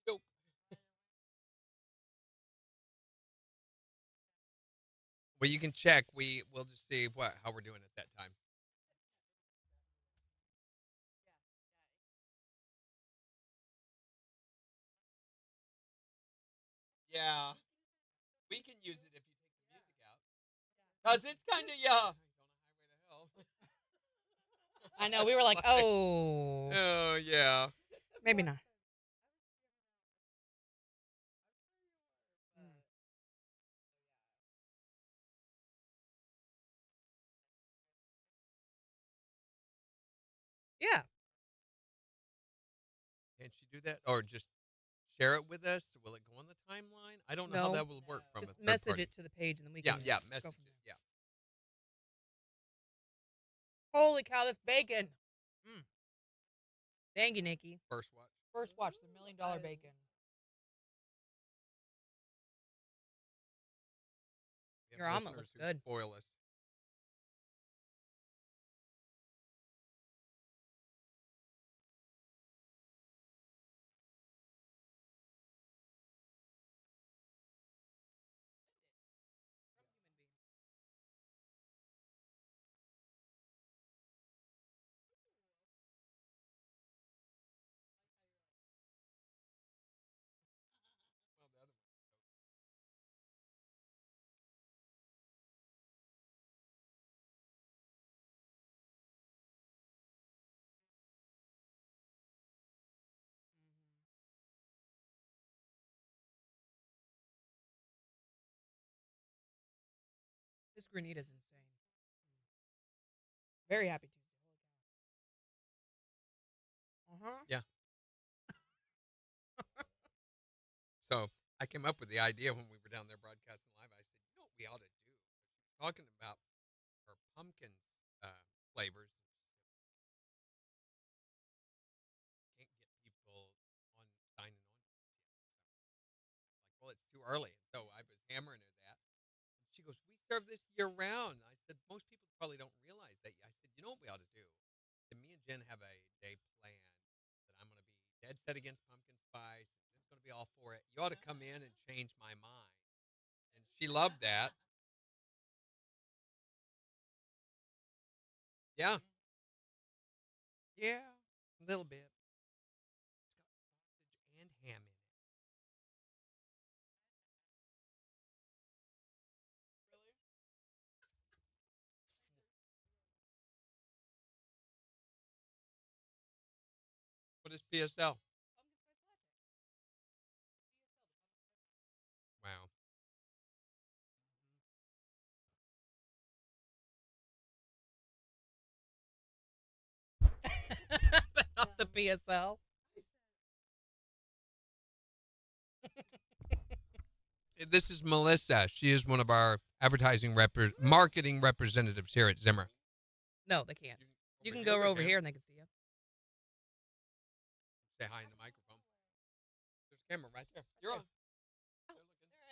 Go. Well, you can check. We'll just see how we're doing at that time. Yeah. We can use it if you take the music out. Because it's kind of, yeah. I know. We were like, oh. Oh, yeah. Maybe not. Yeah. Can't she do that? Or just share it with us? Will it go on the timeline? I don't know how No. that will work from Just a third message party. it to the page and then we Yeah, can yeah, go message from it. there. Yeah. Holy cow, this bacon. Thank you, Nikki. First watch. First watch, the $1 million bacon. We have Your omelet listeners looks who good. spoil us. This granita is insane. Very happy to. Yeah. So I came up with the idea when we were down there broadcasting live. I said, you know what we ought to do? Talking about our pumpkin flavors. Can't get people on signing on. Like, well, it's too early. So I was hammering her that. And she goes, we serve this year round. I said, most people probably don't realize that. I said, you know what we ought to do? And me and Jen have a day planned that I'm going to be dead set against pumpkin spice. Jen's going to be all for it. You ought to come in and change my mind. And she loved that. Yeah. Yeah, a little bit. It's got sausage and ham in it. What is PSL? Wow. the PSL. This is Melissa. She is one of our marketing representatives here at Zimmer. No, they can't. You can go over here and they can see you. Say hi in the microphone. There's a camera right there. You're on.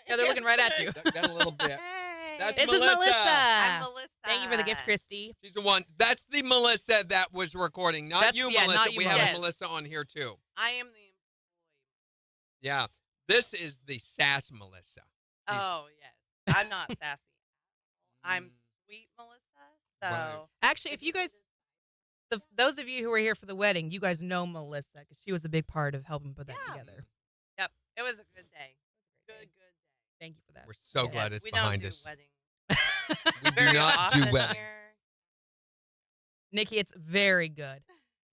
Yeah, they're looking right at you. Got a little bit. That's This Melissa. is Melissa. I'm Melissa. Thank you for the gift, Christy. She's the one. That's the Melissa that was recording, not That's- you, yeah, Melissa. not you, We have Melissa. a Melissa on here too. I am the employee. Yeah. This is the sass Melissa. Oh, yes. I'm not sassy. I'm sweet Melissa. So Right. Actually, if you guys, those of you who were here for the wedding, you guys know Melissa because she was a big part of helping put that Yeah. together. Yep, it was a good day. Good day. Thank you for that. We're so Yes, glad it's we behind don't us. do weddings We do very not do often weddings. here. Nikki, it's very good.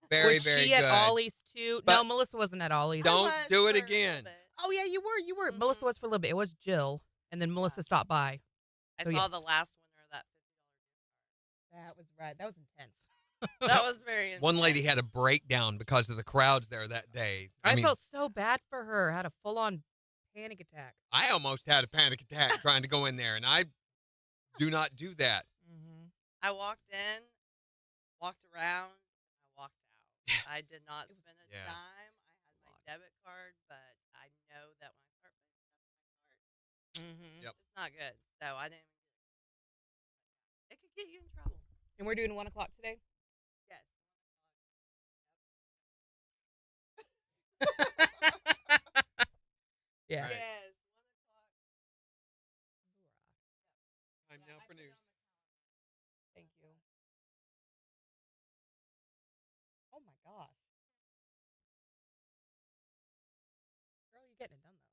Very, was very she good. at Ollie's too? But no, Melissa wasn't at Ollie's. Don't I was do it for a little again. bit. Oh yeah, you were. You were. Mhm. Melissa was for a little bit. It was Jill, and then Melissa stopped by. I Oh, saw yes. the last winner of that That was right. That was intense. $50. That was very One lady intense. had a breakdown because of the crowds there that day. I mean, felt so bad for her. Had a full-on panic attack. I almost had a panic attack trying to go in there, and I do not do that. Mm-hmm. I walked in, walked around, I walked out. I did not spend a Yeah. dime. I had my debit card, but I know that when I start paying stuff on my card, Mm-hmm. Yep. it's not good. So I didn't even get it. It could get you in trouble. And we're doing 1 o'clock today. Yes. Yeah. Right. Yes. 1 o'clock. Time now for news. Thank you. Oh my gosh. Girl, you're getting it done though.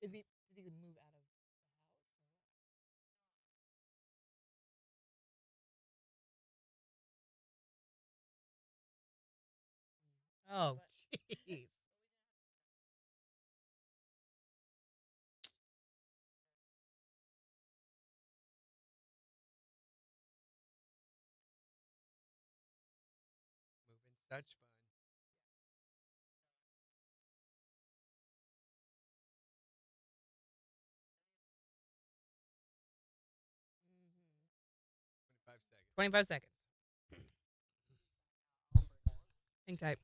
Good for you. Did he move out of the house? Oh, jeez. Moving such fun. Mm-hmm. 25 seconds. 25 seconds. Hang tight.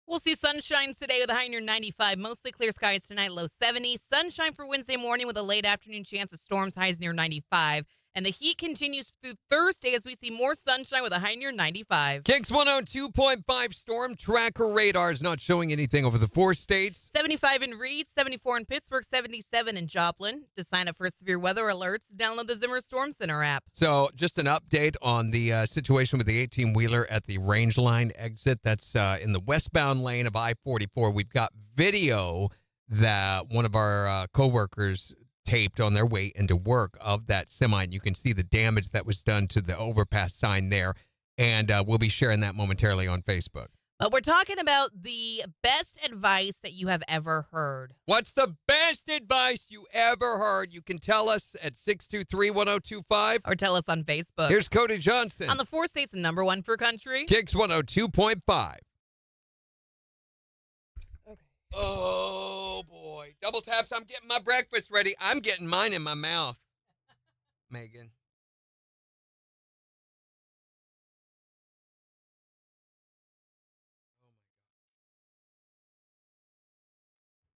We'll see sunshine today with a high near 95. Mostly clear skies tonight, low 70. Sunshine for Wednesday morning with a late afternoon chance of storms, highs near 95. And the heat continues through Thursday as we see more sunshine with a high near 95. KIX 102.5 storm tracker radar is not showing anything over the 4 states. 75 in Reed, 74 in Pittsburgh, 77 in Joplin. To sign up for severe weather alerts, download the Zimmer Storm Center app. So just an update on the situation with the 18-wheeler at the Range Line exit. That's in the westbound lane of I-44. We've got video that one of our coworkers taped on their way into work of that semi, and you can see the damage that was done to the overpass sign there. And we'll be sharing that momentarily on Facebook. But we're talking about the best advice that you have ever heard. What's the best advice you ever heard? You can tell us at 623-1025. Or tell us on Facebook. Here's Cody Johnson. On the 4 states, number 1 for country. KIX 102.5. Okay. Oh, boy. Double taps. I'm getting my breakfast ready. I'm getting mine in my mouth. Megan. Oh,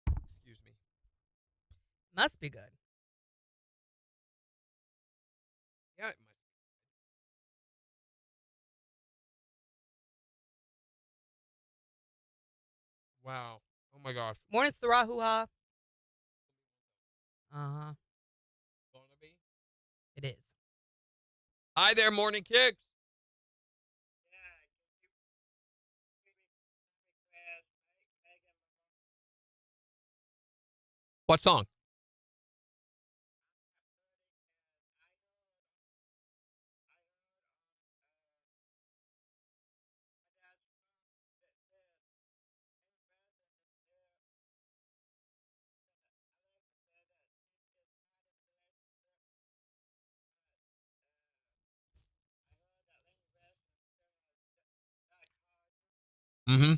my God. Excuse me. Must be good. Yeah, it must. Wow. Oh, my gosh. Morning, Sarahuha. Uh-huh. Gonna be? It is. Hi there, Morning KIX. What song? Mm-hmm.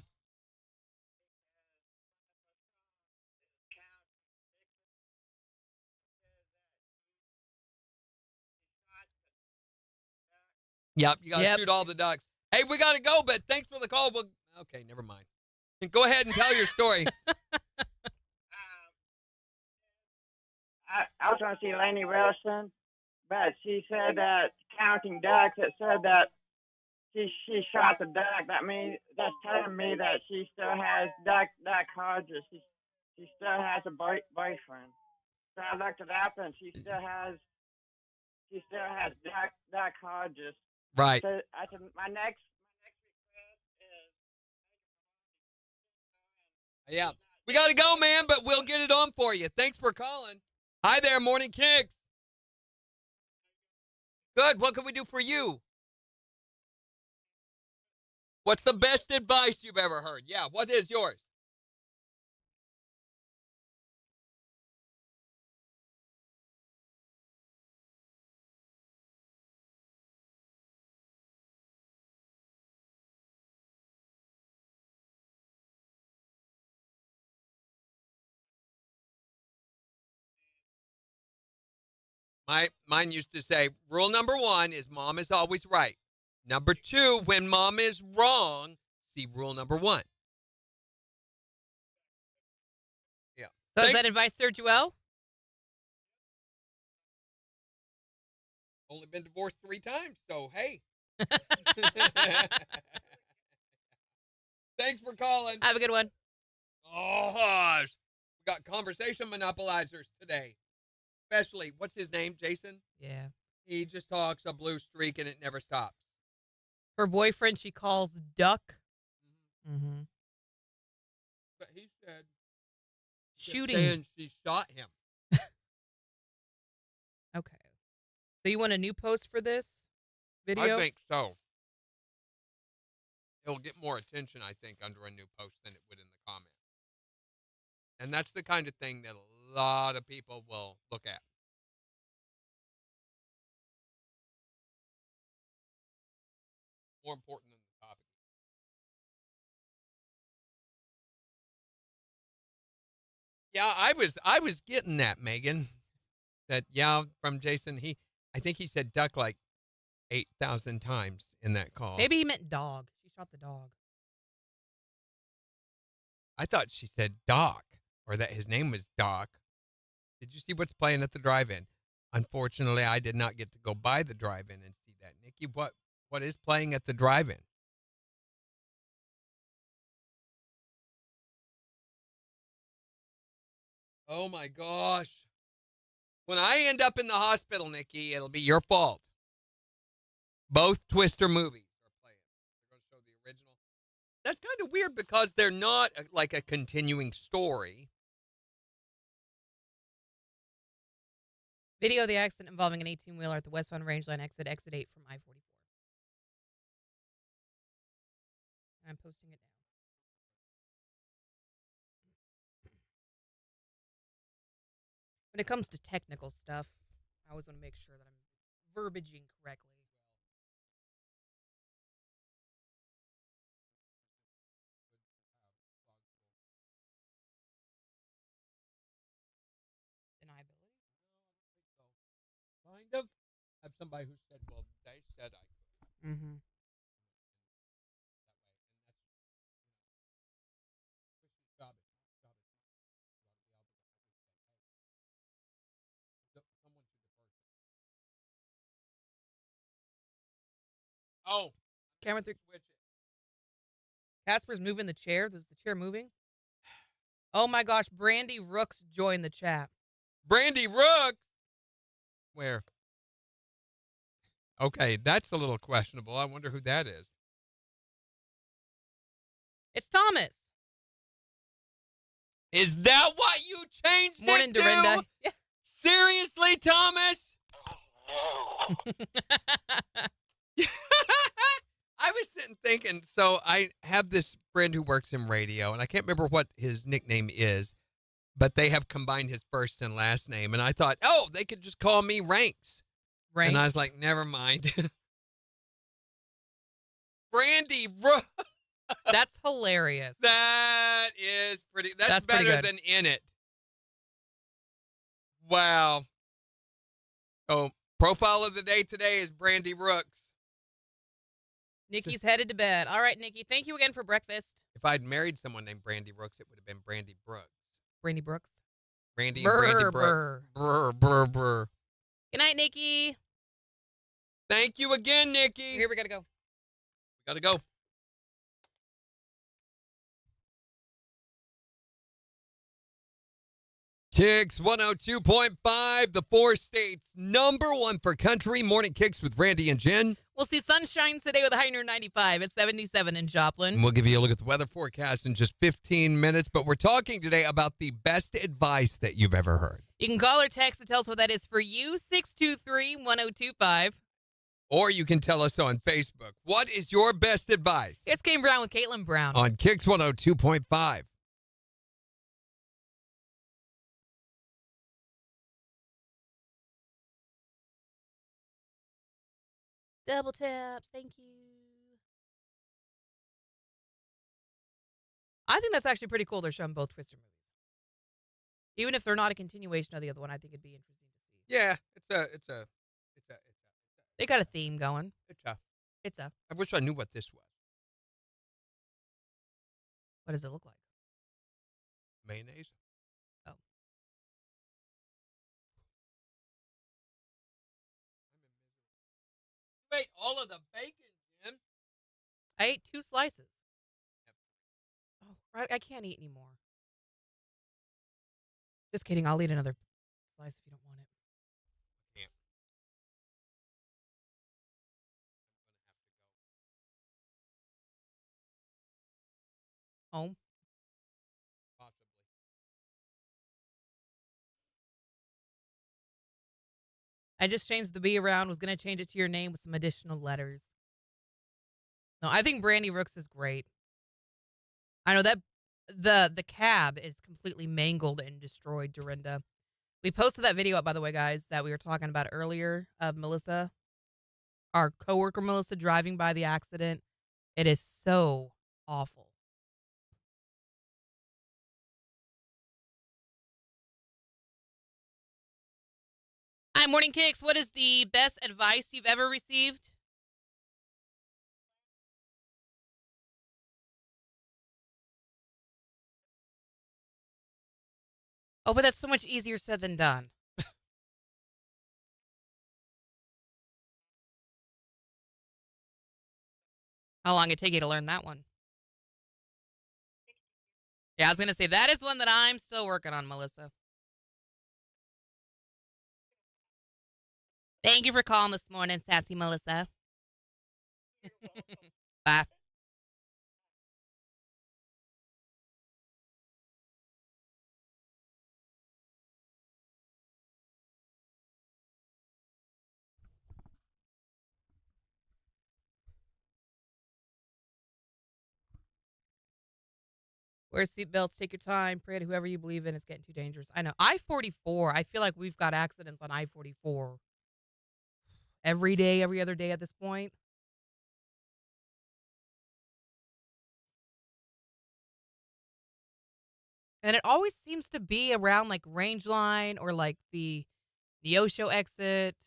Yep, you got to shoot all the ducks. Hey, we got to go, but thanks for the call. Okay, never mind. Go ahead and tell your story. I was going to see Laney Wilson, but she said that counting ducks, it said that she shot the duck. That means that's telling me that she still has duck Hodges. She still has a boyfriend. So I looked it up, and she still has duck Hodges. Right. So I said my next Yeah. We got to go, man, but we'll get it on for you. Thanks for calling. Hi there, Morning Kicks. Good. What can we do for you? What's the best advice you've ever heard? Yeah, what is yours? Mine used to say, rule number 1 is mom is always right. Number 2, when mom is wrong, see rule number 1. Yeah. So has that advice served you well? Only been divorced 3 times, so hey. Thanks for calling. Have a good one. Oh, hush. We got conversation monopolizers today. Especially, what's his name, Jason? Yeah. He just talks a blue streak and it never stops. Her boyfriend she calls Duck. Mm-hmm. But he said shooting. Saying she shot him. Okay. So you want a new post for this video? I think so. It'll get more attention, I think, under a new post than it would in the comments. And that's the kind of thing that a lot of people will look at. More important than the topic. Yeah, I was getting that, Megan. That from Jason. I think he said duck like 8,000 times in that call. Maybe he meant dog. She shot the dog. I thought she said Doc, or that his name was Doc. Did you see what's playing at the drive-in? Unfortunately, I did not get to go by the drive-in and see that. Nikki, what is playing at the drive-in? Oh my gosh. When I end up in the hospital, Nikki, it'll be your fault. Both Twister movies are playing. They're going to show the original. That's kind of weird because they're not like a continuing story. Video of the accident involving an 18-wheeler at the westbound Rangeline exit 8 from I-44. I'm posting it now. When it comes to technical stuff, I always want to make sure that I'm verbaging correctly. Deniability? Kind of. I have somebody who said, well, they said I could. Mm-hmm. Oh. Camera 3. Switch it. Casper's moving the chair. Is the chair moving? Oh my gosh, Brandy Rooks joined the chat. Brandy Rooks? Where? Okay, that's a little questionable. I wonder who that is. It's Thomas. Is that what you changed Morning, it to? Dorinda. Yeah. Seriously, Thomas? I was sitting thinking, so I have this friend who works in radio, and I can't remember what his nickname is, but they have combined his first and last name, and I thought, oh, they could just call me Ranks. And I was like, never mind. Brandy Brooks. That's hilarious. That is pretty. That's pretty better good. than In It. Wow. Oh, profile of the day today is Brandy Brooks. Nikki's headed to bed. All right, Nikki. Thank you again for breakfast. If I'd married someone named Brandy Brooks, it would have been Brandy Brooks. Brandy Brooks. Brandy and Brandy Brooks. Brr. Brr, brr, brr. Good night, Nikki. Thank you again, Nikki. Here, we got to go. Gotta go. KIX 102.5, the 4 states #1 for country. Morning KIX with Randy and Jen. We'll see sunshine today with a high near 95 at 77 in Joplin. And we'll give you a look at the weather forecast in just 15 minutes. But we're talking today about the best advice that you've ever heard. You can call or text to tell us what that is for you, 623-1025. Or you can tell us on Facebook. What is your best advice? Here's Kane Brown with Caitlin Brown. On KIX 102.5. Double taps. Thank you. I think that's actually pretty cool. They're showing both Twister movies. Even if they're not a continuation of the other one, I think it'd be interesting to see. Yeah, They got a theme going. I wish I knew what this was. What does it look like? Mayonnaise. Oh. Wait, all of the bacon, Jim. I ate 2 slices. Oh, right. I can't eat anymore. Just kidding. I'll eat another slice if you don't want it. Yeah. Home. Possibly. I just changed the B around. Was going to change it to your name with some additional letters. No, I think Brandy Brooks is great. I know that the cab is completely mangled and destroyed, Dorinda. We posted that video up, by the way, guys, that we were talking about earlier of Melissa, our coworker Melissa, driving by the accident. It is so awful. Hi, Morning Kicks. What is the best advice you've ever received? Oh, but that's so much easier said than done. How long it take you to learn that one? Yeah, I was going to say, that is one that I'm still working on, Melissa. Thank you for calling this morning, Sassy Melissa. Bye. Wear seatbelts, take your time, pray to whoever you believe in. It's getting too dangerous. I know. I-44, I feel like we've got accidents on I-44 every day, every other day at this point. And it always seems to be around like Range Line or like the Neosho exit,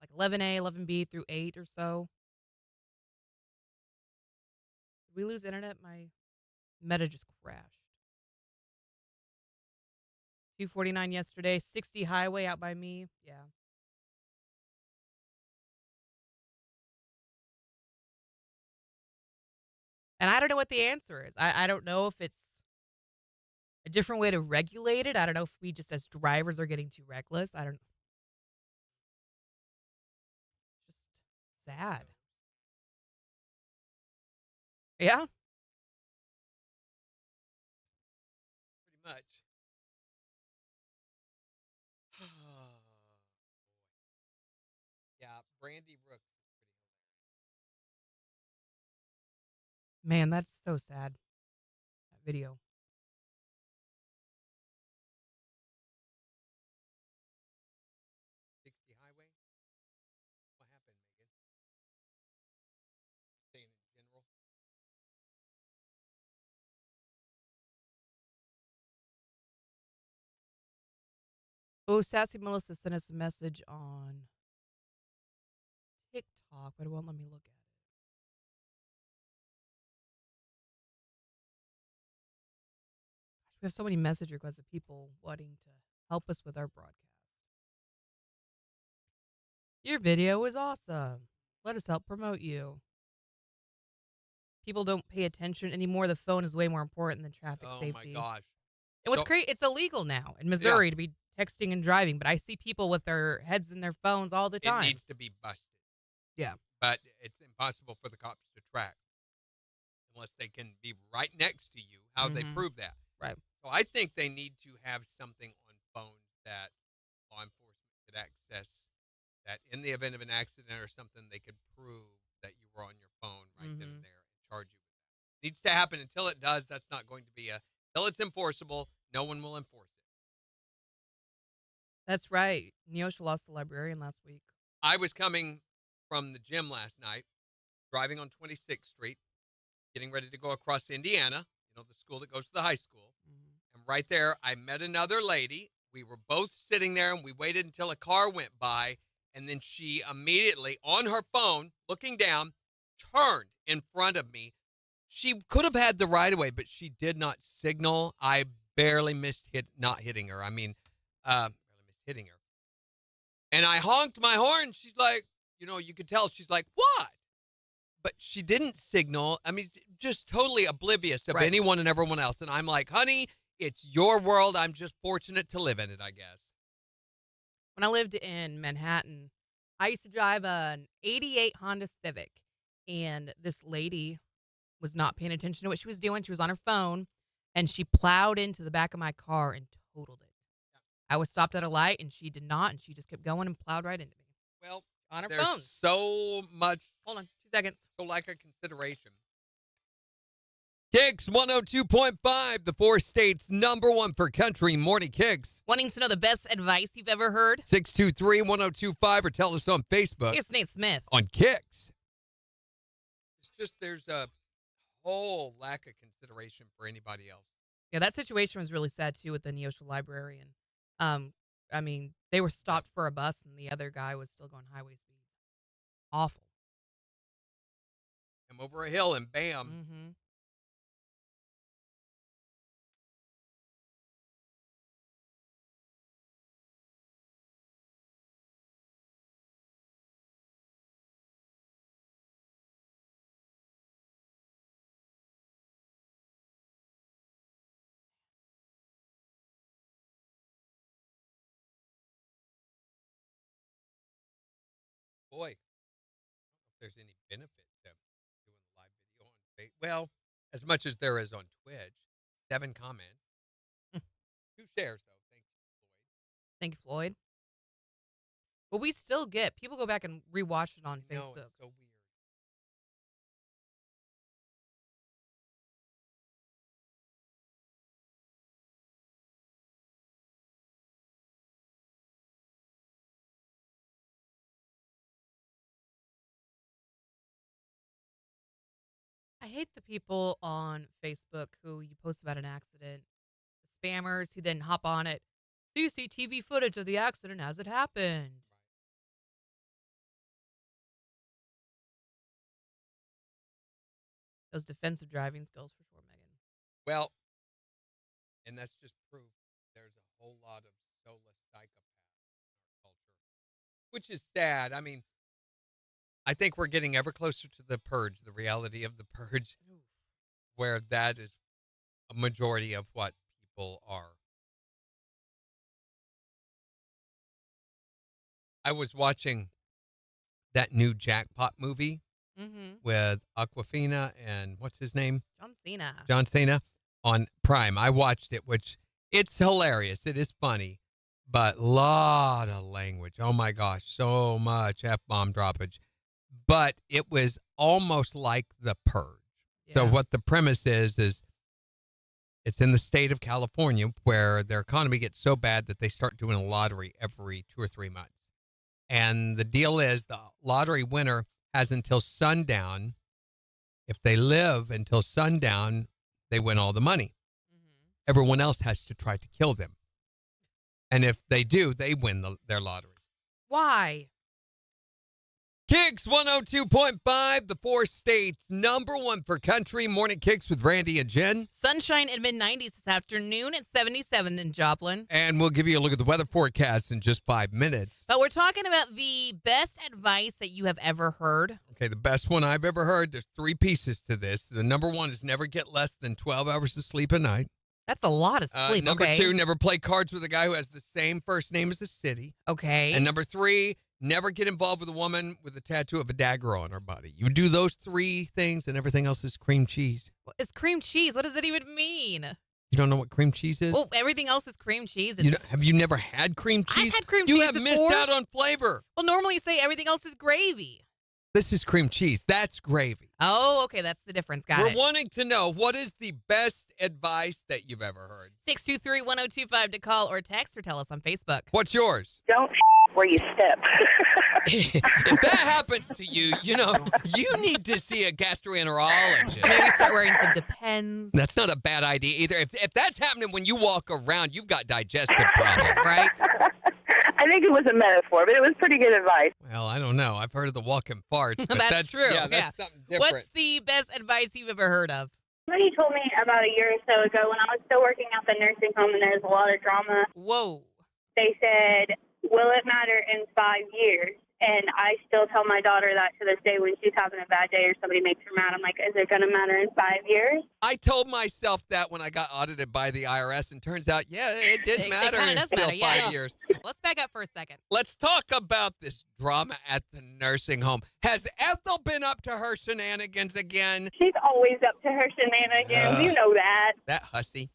like 11A, 11B through 8 or so. Did we lose internet? My Meta just crashed. 249 yesterday, 60 highway out by me. Yeah. And I don't know what the answer is. I don't know if it's a different way to regulate it. I don't know if we just as drivers are getting too reckless. I don't. Just sad. Yeah. Pretty much. Brandy Brooks. Man, that's so sad. That video. Highway. What happened, Megan? Saying in general. Oh, Sassy Melissa sent us a message on TikTok, but it won't let me look at it. We have so many message requests of people wanting to help us with our broadcast. Your video is awesome. Let us help promote you. People don't pay attention anymore. The phone is way more important than traffic safety. Oh my gosh. And what's great, it's illegal now in Missouri to be texting and driving, but I see people with their heads in their phones all the time. It needs to be busted. Yeah. But it's impossible for the cops to track unless they can be right next to you. How they prove that? Right. So I think they need to have something on phones that law enforcement could access, that in the event of an accident or something, they could prove that you were on your phone right then and there and charge you with that. Needs to happen. Until it does, that's not going to be until it's enforceable, no one will enforce it. That's right. Neosha lost the librarian last week. I was coming from the gym last night, driving on 26th Street, getting ready to go across Indiana, the school that goes to the high school. And right there, I met another lady. We were both sitting there, and we waited until a car went by, and then she immediately, on her phone, looking down, turned in front of me. She could have had the right of way, but she did not signal. I barely missed not hitting her. I mean, barely missed hitting her. And I honked my horn. She's like, you could tell. She's like, what? But she didn't signal. I mean, just totally oblivious of anyone and everyone else. And I'm like, honey, it's your world. I'm just fortunate to live in it, I guess. When I lived in Manhattan, I used to drive an 88 Honda Civic. And this lady was not paying attention to what she was doing. She was on her phone, and she plowed into the back of my car and totaled it. I was stopped at a light, and she did not, and she just kept going and plowed right into me. Well, on her there's phone. so much. Hold on, 2 seconds. So like a consideration. KIX 102.5, the 4 states #1 for country morning KIX. Wanting to know the best advice you've ever heard? 623-1025 or tell us on Facebook. Here's Nate Smith. On KIX. It's just there's a whole lack of consideration for anybody else. Yeah, that situation was really sad, too, with the Neosha librarian. I mean, they were stopped for a bus, and the other guy was still going highway speeds. Awful. Come over a hill and bam. Mm-hmm. Boy, I don't know if there's any benefit to doing a live video on Facebook. Well, as much as there is on Twitch. 7 comments. 2 shares, though. Thank you, Floyd. Thank you, Floyd. But we still get, people go back and rewatch it on No, Facebook. it's so weird. I hate the people on Facebook who you post about an accident, the spammers who then hop on it. CCTV footage of the accident as it happened. Those defensive driving skills for sure, Megan. Well, and that's just proof there's a whole lot of soulless psychopaths in our culture, which is sad. I mean, I think we're getting ever closer to the purge, the reality of the purge, where that is a majority of what people are. I was watching that new Jackpot movie with Aquafina and what's his name? John Cena. John Cena on Prime. I watched it, which it's hilarious. It is funny, but lot of language. Oh my gosh, so much F-bomb droppage. But it was almost like The Purge. So what the premise is it's in the state of California where their economy gets so bad that they start doing a lottery every 2 or 3 months. And the deal is the lottery winner has until sundown. If they live until sundown, they win all the money. Everyone else has to try to kill them. And if they do, they win their lottery. Why? KIX 102.5, the 4 states, #1 for country. Morning KIX with Randy and Jen. Sunshine in mid-90s this afternoon. It's 77 in Joplin. And we'll give you a look at the weather forecast in just 5 minutes. But we're talking about the best advice that you have ever heard. Okay, the best one I've ever heard. There's 3 pieces to this. The #1 is never get less than 12 hours of sleep a night. That's a lot of sleep. Number 2, never play cards with a guy who has the same first name as the city. Okay. And number 3, never get involved with a woman with a tattoo of a dagger on her body. You do those 3 things and everything else is cream cheese. What is cream cheese? What does it even mean? You don't know what cream cheese is? Oh, everything else is cream cheese. Have you never had cream cheese? I've had cream cheese You have missed before. out on flavor. Well, normally you say everything else is gravy. This is cream cheese. That's gravy. Oh, okay. That's the difference. Got We're it. wanting to know, what is the best advice that you've ever heard? 623-1025 to call or text or tell us on Facebook. What's yours? Don't where you step. If that happens to you, you need to see a gastroenterologist. Maybe start wearing some Depends. That's not a bad idea either. If that's happening when you walk around, you've got digestive problems. Right? I think it was a metaphor, but it was pretty good advice. Well, I don't know. I've heard of the walking farts. But That's true. Yeah, that's something different. What's the best advice you've ever heard of? Somebody told me about a year or so ago when I was still working at the nursing home and there was a lot of drama. Whoa. They said, will it matter in 5 years? And I still tell my daughter that to this day when she's having a bad day or somebody makes her mad. I'm like, is it going to matter in 5 years? I told myself that when I got audited by the IRS, and turns out, it did matter It in does still matter, 5 years. Let's back up for a second. Let's talk about this drama at the nursing home. Has Ethel been up to her shenanigans again? She's always up to her shenanigans. You know that. That hussy.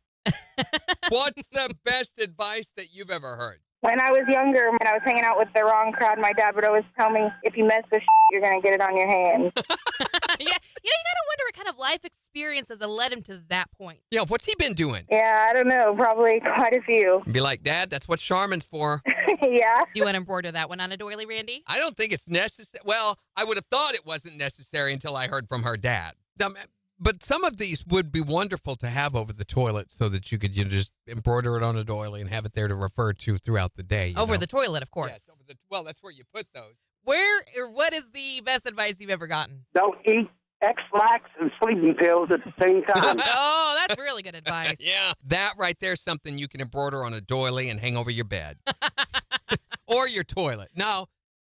What's the best advice that you've ever heard? When I was younger, when I was hanging out with the wrong crowd, my dad would always tell me, if you mess with you're going to get it on your hands. You gotta wonder what kind of life experiences have led him to that point. Yeah, what's he been doing? Yeah, I don't know. Probably quite a few. Be like, Dad, that's what Charmin's for. Yeah. Do you want to embroider that one on a doily, Randy? I don't think it's necessary. Well, I would have thought it wasn't necessary until I heard from her dad. But some of these would be wonderful to have over the toilet so that you could just embroider it on a doily and have it there to refer to throughout the day. Over the toilet, of course. Yes, well, that's where you put those. Where or what is the best advice you've ever gotten? Don't eat X-Lax and sleeping pills at the same time. Oh, that's really good advice. Yeah. That right there is something you can embroider on a doily and hang over your bed. Or your toilet. No,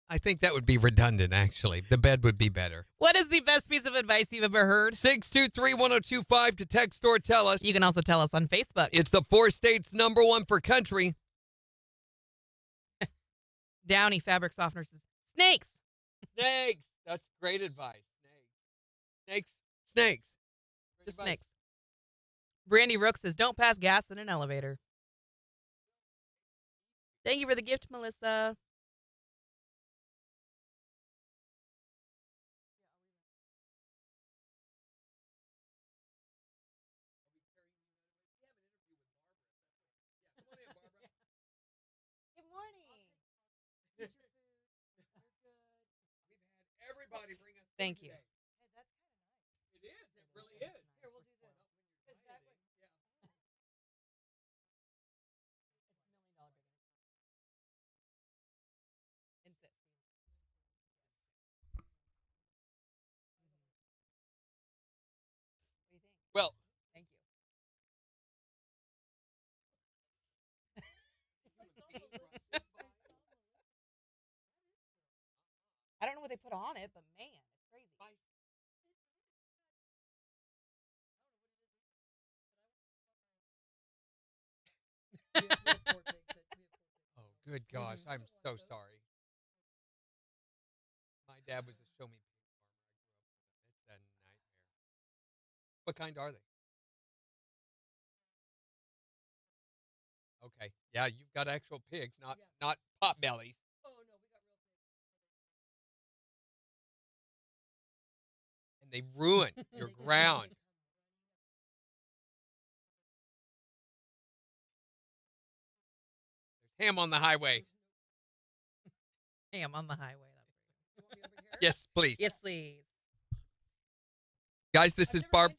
I think that would be redundant, actually. The bed would be better. What is the best piece of advice you've ever heard? 623-1025 to text or tell us. You can also tell us on Facebook. It's the 4 states #1 for country. Downy Fabric Softener says, snakes. Snakes. That's great advice. Snakes. Snakes. Just snakes. Brandy Rook says, don't pass gas in an elevator. Thank you for the gift, Melissa. Good morning. Everybody bring us. Thank you. It is. It really is. Here, we'll do this. Well, thank you. I don't know what they put on it, but man, it's crazy. oh, good gosh. I'm so sorry. My dad was a show me pig farmer. It's a nightmare. What kind are they? Okay. Yeah, you've got actual pigs, not pot bellies. Oh no, we got real And they ruin your ground. There's ham on the highway. Ham on the highway. Yes, please. Yes, please. Guys, this is Barb.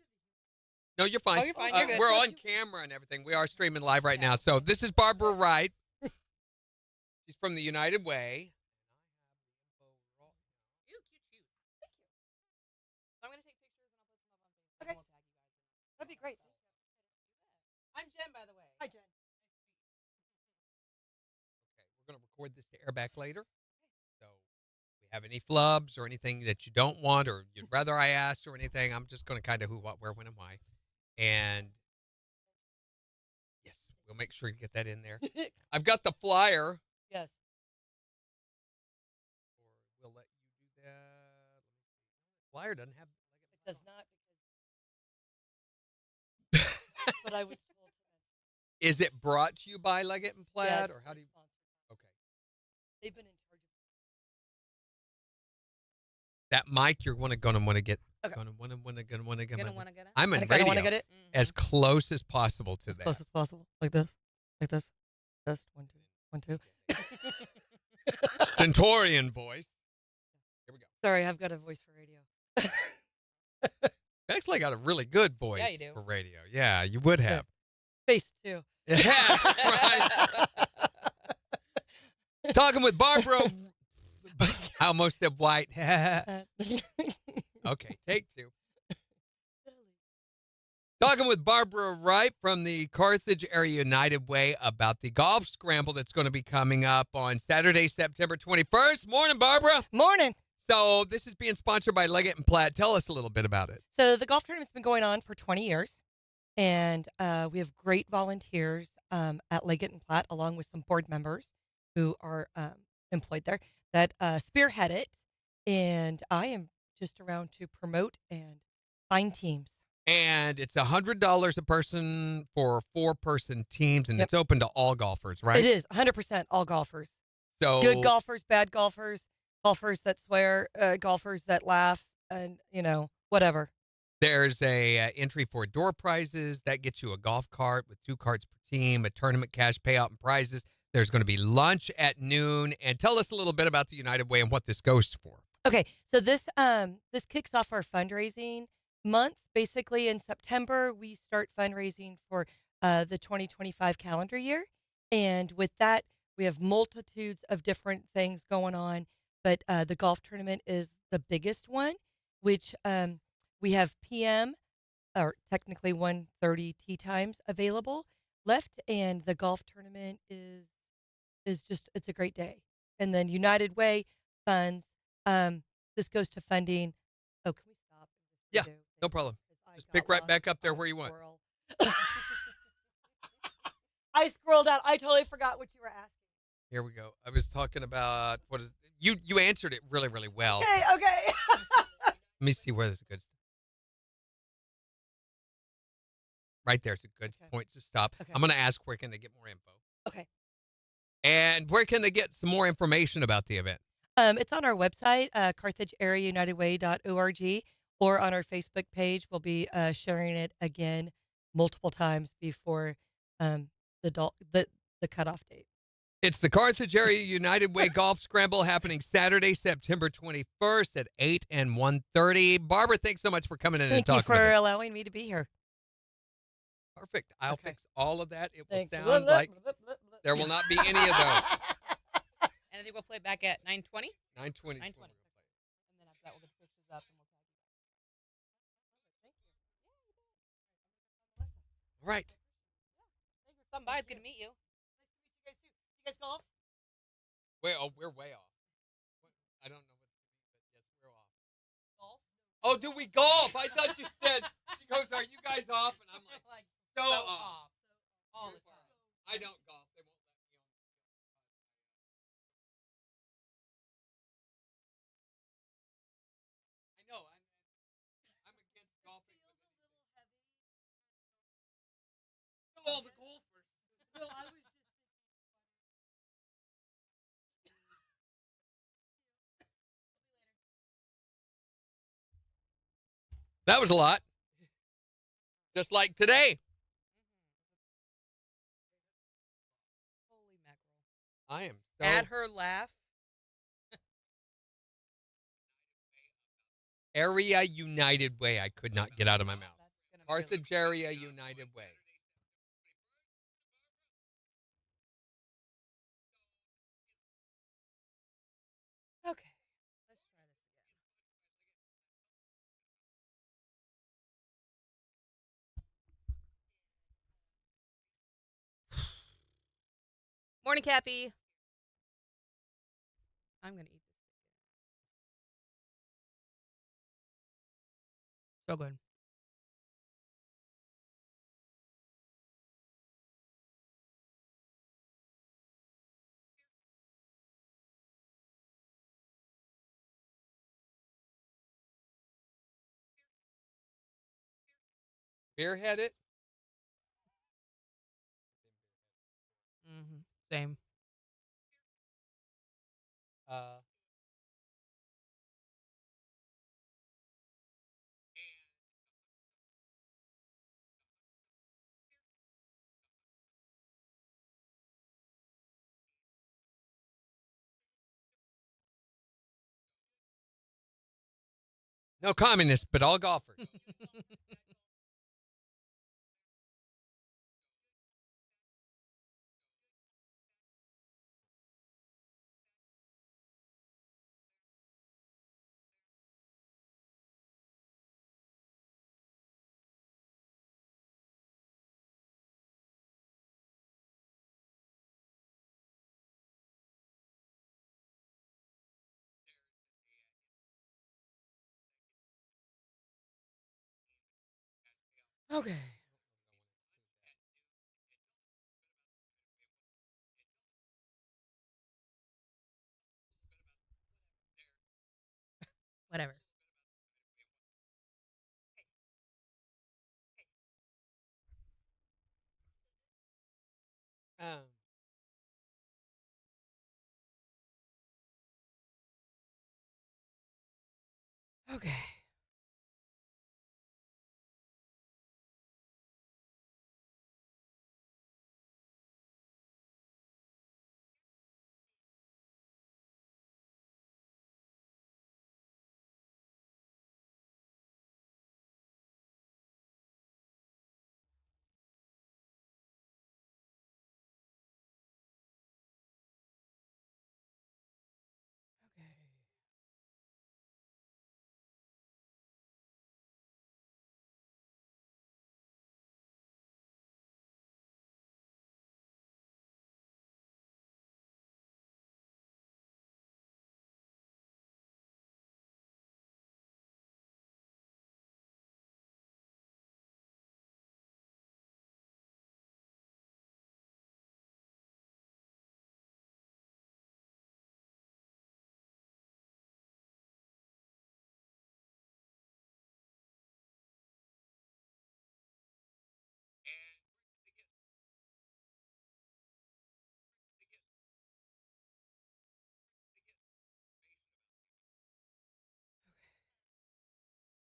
No, you're fine. Oh, you're fine. You're good. We're on camera and everything. We are streaming live right now. So this is Barbara Wright. She's from the United Way. Cute. Thank you. So I'm going to take pictures and I'll put some up on Facebook. Okay. That'd be great. I'm Jen, by the way. Hi, Jen. Okay, we're going to record this to air back later. So if we have any flubs or anything that you don't want or you'd rather I asked or anything, I'm just going to kind of who, what, where, when, and why. And yes, we'll make sure you get that in there. I've got the flyer. Yes. Or we'll let you do that. Flyer doesn't have. It does not. But I was told to. Is it brought to you by Leggett and Plaid, Yeah, or how do you? Okay. They've been in charge of. That mic, you're gonna want to get. Okay. Gonna wanna get it. I'm in Gonna radio. wanna get it? As close as possible to As that. close as possible. Like this. Like this. Just 1, 2, 1, 2. Stentorian voice. Here we go. Sorry, I've got a voice for radio. You actually got a really good voice Yeah, you do. for radio. Yeah, you would have. Face too. Yeah, right. Talking with Barbara. I almost said white. Okay, take 2. Talking with Barbara Wright from the Carthage Area United Way about the golf scramble that's going to be coming up on Saturday, September 21st. Morning, Barbara. Morning. So this is being sponsored by Leggett and Platt. Tell us a little bit about it. So the golf tournament's been going on for 20 years, and we have great volunteers at Leggett and Platt, along with some board members who are employed there that spearhead it. And I am just around to promote and find teams. And it's $100 a person for 4-person teams, and it's open to all golfers, right? It is 100% all golfers. So Good golfers, bad golfers, golfers that swear, golfers that laugh, and whatever. There's a entry for door prizes that gets you a golf cart with 2 carts per team, a tournament cash payout and prizes. There's going to be lunch at noon. And tell us a little bit about the United Way and what this goes for. Okay, so this kicks off our fundraising month. Basically, in September, we start fundraising for the 2025 calendar year. And with that, we have multitudes of different things going on. But the golf tournament is the biggest one, which we have PM, or technically 1:30 tee times available left. And the golf tournament is just, it's a great day. And then United Way funds, this goes to funding. Oh, can we stop? Yeah, no problem. Just pick right back up there where you want. I scrolled out. I totally forgot what you were asking. Here we go. I was talking about you answered it really, really well. Okay. Let me see where there's a good. Right there's a good point to stop. Okay. I'm going to ask where can they get more info. Okay. And where can they get some more information about the event? It's on our website, carthageareaunitedway.org, or on our Facebook page. We'll be sharing it again multiple times before the cutoff date. It's the Carthage Area United Way Golf Scramble happening Saturday, September 21st at 8 and 1:30. Barbara, thanks so much for coming in and Thank you talking with for us. allowing me to be here. Perfect. I'll fix all of that. It will Thanks. sound like there will not be any of those. And I think we'll play back at 9:20. 9:20. 9:20. And then after that, we'll get the pictures up and we'll tag you. All right. Thank you for stopping by. It's good to meet you. Nice to meet you guys too. You guys golf? We're way off. I don't know what, but yes, we're off. Golf? Oh, do we golf? I thought you said. She goes, "Are you guys off?" And I'm like, "So off." All the time. I don't golf. They won't let me on. I know. I'm against golfing. All the golfers. No, I was That was a lot. Just like today. Holy mackerel. I am so... Add her laugh. Area United Way. I could not get out of my mouth. Carthage Area United Way. Okay. Let's try this again. Morning, Cappy. I'm going to eat this. So good. Spearhead it? Mm-hmm. Same. No communists, but all golfers. Okay. Whatever. Okay.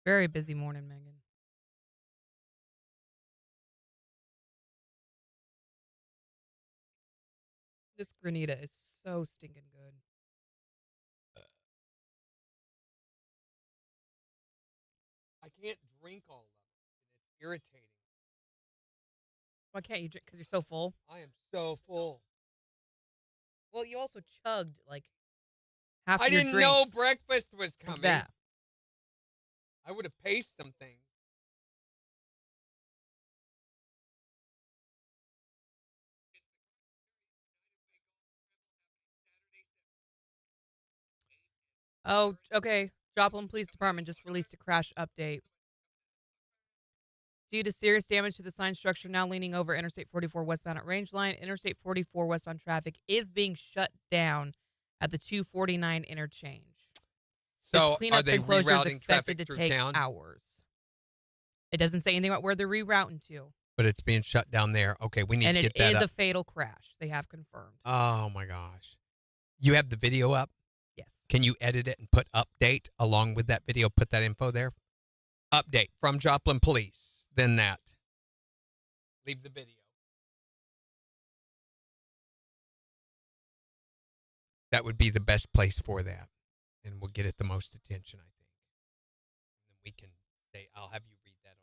Very busy morning, Megan. This granita is so stinking good. I can't drink all of it. It's irritating. Why can't you drink? Because you're so full? I am so full. Well, you also chugged like half I your didn't drinks. know breakfast was Like coming. that. I would have paced some things. Oh, okay. Joplin Police Department just released a crash update. Due to serious damage to the sign structure now leaning over Interstate 44 westbound at Rangeline, Interstate 44 westbound traffic is being shut down at the 249 interchange. So This cleanup are they and closure is rerouting expected traffic to through take town? hours. It doesn't say anything about where they're rerouting to. But it's being shut down there. Okay, we need And to it get that is up. a fatal crash. They have confirmed. Oh my gosh. You have the video up? Yes. Can you edit it and put update along with that video? Put that info there? update from Joplin Police than that. Leave the video. That would be the best place for that. And we'll get it the most attention, I think. And then we can say, I'll have you read that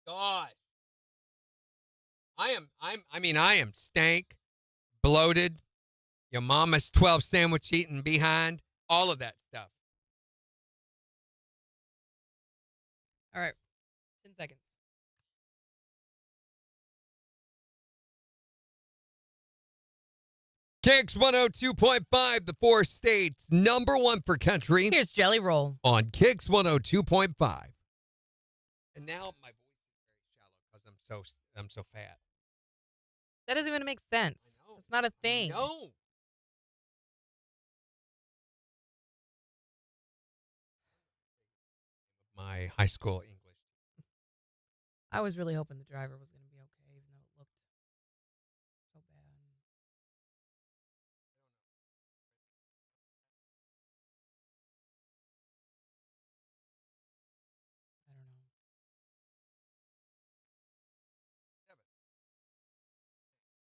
on air. Gosh. I am stank, bloated, your mama's 12 sandwich eating behind, all of that stuff. All right. 10 seconds. KIX 102.5, the 4 states, number 1 for country. Here's Jelly Roll. On KIX 102.5. And now my voice is very shallow because I'm so fat. That doesn't even make sense. It's not a thing. No. My high school English. I was really hoping the driver was going to be okay, even though it looked so bad. I don't know.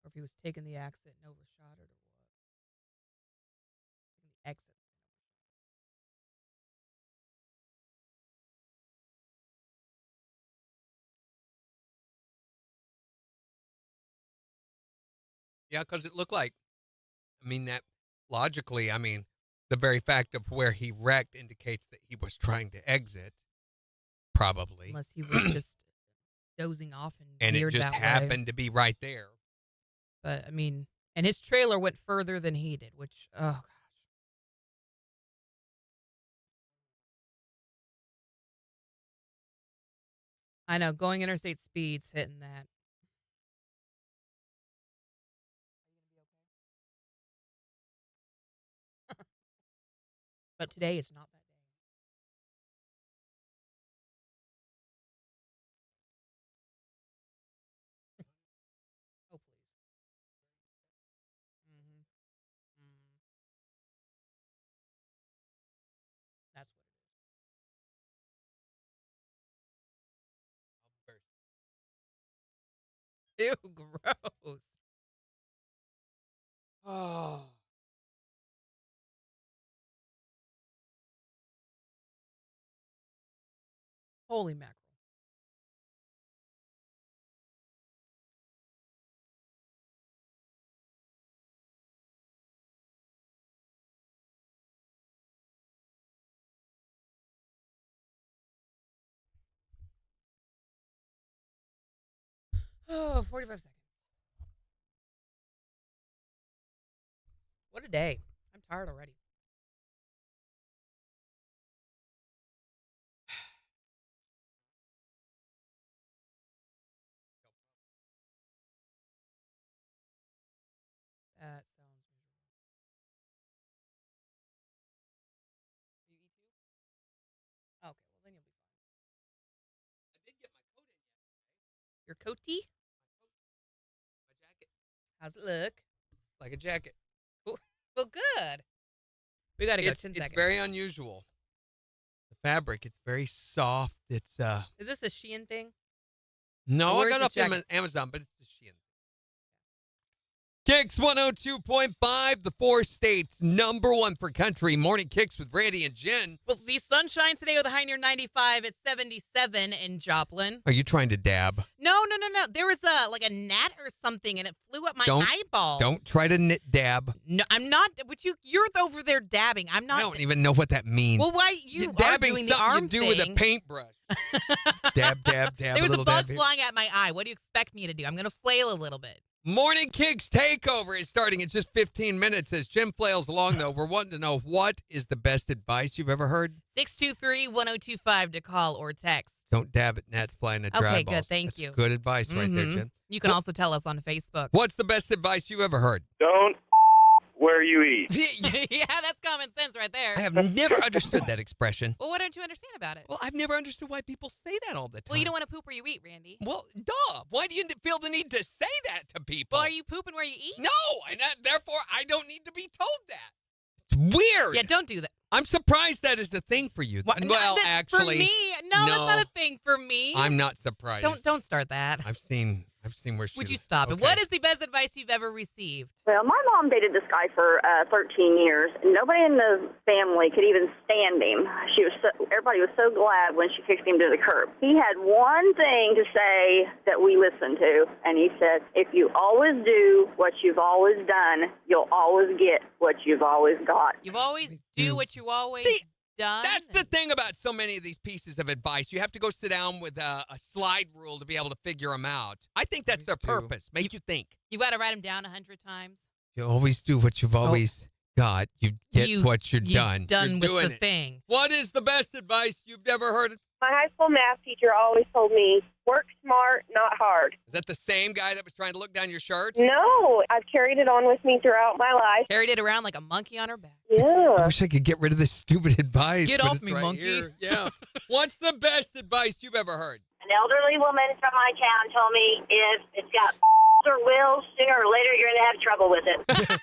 Or if he was taking the exit and overshot it or what. Taking the exit. Yeah, because it looked like, that logically, the very fact of where he wrecked indicates that he was trying to exit, probably. Unless he was just dozing off and it veered just that happened way. to be right there. But, and his trailer went further than he did, which, oh, gosh. I know, going interstate speeds, hitting that. But today is not that day. Oh, please. Mm-hmm. Mm-hmm. That's what it is. Ew, gross. Oh. Holy mackerel. Oh, 45 seconds. What a day. I'm tired already. That sounds miserable. You eat too? Okay, well then you'll be fine. I did get my coat in yesterday. Your coatie? My jacket. How's it look? Like a jacket. Well, good. We got to go 10 seconds. It's very unusual. The fabric, it's very soft. It's Is this a Shein thing? No, Or I where's got this off jacket? Amazon, but it's a Shein. KIX 102.5, the 4 states, number 1 for country. Morning KIX with Randy and Jen. We'll see sunshine today with a high near 95 at 77 in Joplin. Are you trying to dab? No. There was a gnat or something, and it flew up my eyeball. Don't try to dab. No, I'm not. But you're over there dabbing. I'm not. I don't even know what that means. Well, why you are dabbing doing the arm you do with a thing. paintbrush. Dab, dab, dab. There was a little bug dab here. flying at my eye. What do you expect me to do? I'm going to flail a little bit. Morning KIX Takeover is starting in just 15 minutes. As Jim flails along, though, we're wanting to know what is the best advice you've ever heard? 623-1025 to call or text. Don't dab at gnats flying at dry Okay, balls. good. Thank That's you. Good advice right there, Mhm. Jim. You can also tell us on Facebook. What's the best advice you ever heard? Don't where you eat. Yeah, that's common sense right there. I have never understood that expression. Well, what don't you understand about it? Well, I've never understood why people say that all the time. Well, you don't want to poop where you eat, Randy. Well, duh. Why do you feel the need to say that to people? Well, are you pooping where you eat? No, and therefore I don't need to be told that. It's weird. Yeah, don't do that. I'm surprised that is the thing for you. What? Well, That's actually, for me. No, that's not a thing for me. I'm not surprised. Don't start that. I've seen where she. Would you stop it? Okay. What is the best advice you've ever received? Well, my mom dated this guy for 13 years, and nobody in the family could even stand him. Everybody was so glad when she kicked him to the curb. He had one thing to say that we listened to, and he said, if you always do what you've always done, you'll always get what you've always got. You've always do what you always done. That's the thing about so many of these pieces of advice. You have to go sit down with a slide rule to be able to figure them out. I think that's their purpose. Make you think. You got to write them down 100 times. You always do what you've always got. You get what you're done. Done you're with doing the it. thing. What is the best advice you've ever heard? My high school math teacher always told me, work smart, not hard. Is that the same guy that was trying to look down your shirt? No, I've carried it on with me throughout my life. Carried it around like a monkey on her back. Yeah. I wish I could get rid of this stupid advice. Get but off it's me, right monkey. here. Yeah. What's the best advice you've ever heard? An elderly woman from my town told me if it's got or wheels, sooner or later you're going to have trouble with it.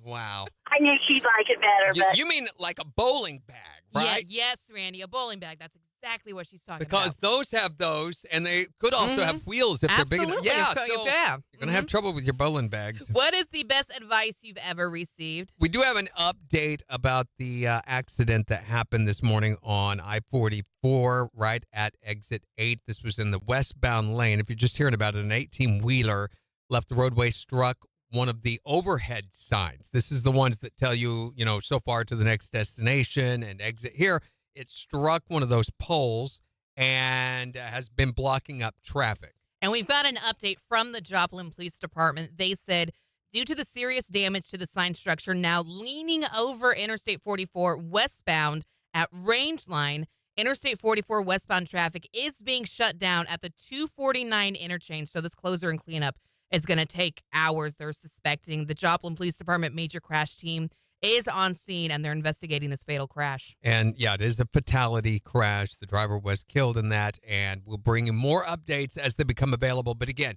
Wow. I knew she'd like it better, but You mean like a bowling bag, right? Yeah, yes, Randy, a bowling bag. That's exactly what she's talking Because about. those have those, and they could also have wheels if they're big enough. Absolutely. Yeah, So, so yeah. you're going to have trouble with your bowling bags. What is the best advice you've ever received? We do have an update about the accident that happened this morning on I-44 right at exit 8. This was in the westbound lane. If you're just hearing about it, an 18-wheeler left the roadway, struck one of the overhead signs. This is the ones that tell you, so far to the next destination and exit here. It struck one of those poles and has been blocking up traffic. And we've got an update from the Joplin Police Department. They said, due to the serious damage to the sign structure now leaning over Interstate 44 westbound at Range Line, Interstate 44 westbound traffic is being shut down at the 249 interchange. So this closure and cleanup is going to take hours. They're suspecting the Joplin Police Department major crash team is on scene, and they're investigating this fatal crash. And, yeah, it is a fatality crash. The driver was killed in that, and we'll bring you more updates as they become available. But, again,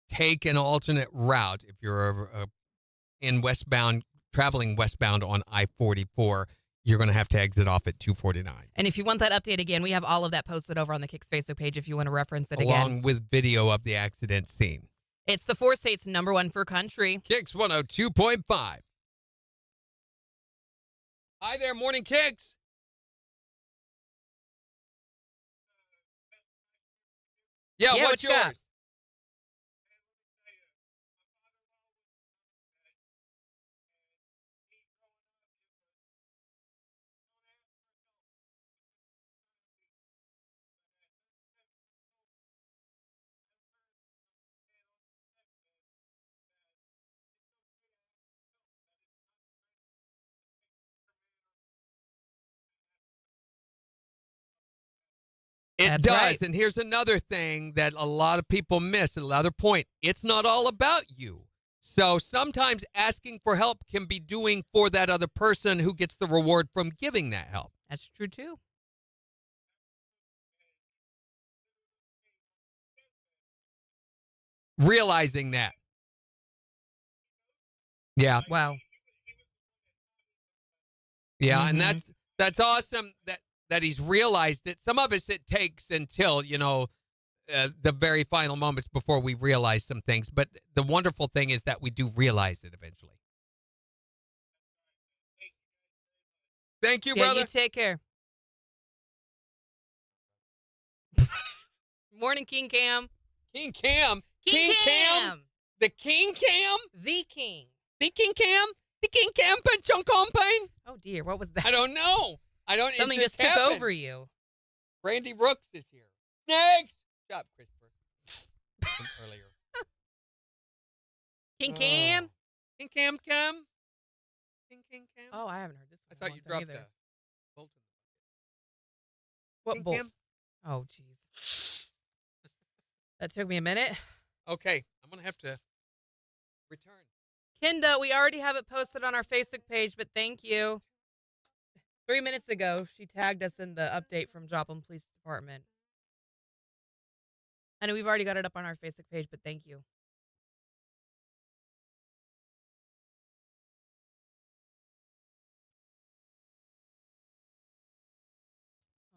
take an alternate route if you're traveling westbound on I-44. You're going to have to exit off at 249. And if you want that update again, we have all of that posted over on the KIX Facebook page if you want to reference it Along again. with video of the accident scene. It's the 4 states #1 for country. KIX 102.5. Hi there, Morning KIX. Yeah, Yeah, what's what you got? yours? It That's does. right. And here's another thing that a lot of people miss. Another point. It's not all about you. So sometimes asking for help can be doing for that other person who gets the reward from giving that help. That's true, too. Realizing that. Yeah. Wow. Yeah, and that's awesome that he's realized it. Some of us it takes until, the very final moments before we realize some things. But the wonderful thing is that we do realize it eventually. Thank you, brother. You take care. Morning, King Cam. King Cam. King Cam. The King Cam. The King. The King Cam. The King Cam Pension Campaign. Oh, dear. What was that? I don't know. Something it just took happened. over you. Randy Brooks is here. Next. Stop, Christopher. From earlier. King Cam. King Cam Cam. King Cam. Oh, I haven't heard this I one. thought you dropped a bolt in What King bolt? Cam? Oh, jeez. That took me a minute. Okay, I'm going to have to return. Kinda, we already have it posted on our Facebook page, but thank you. 3 minutes ago, she tagged us in the update from Joplin Police Department. I know we've already got it up on our Facebook page, but thank you.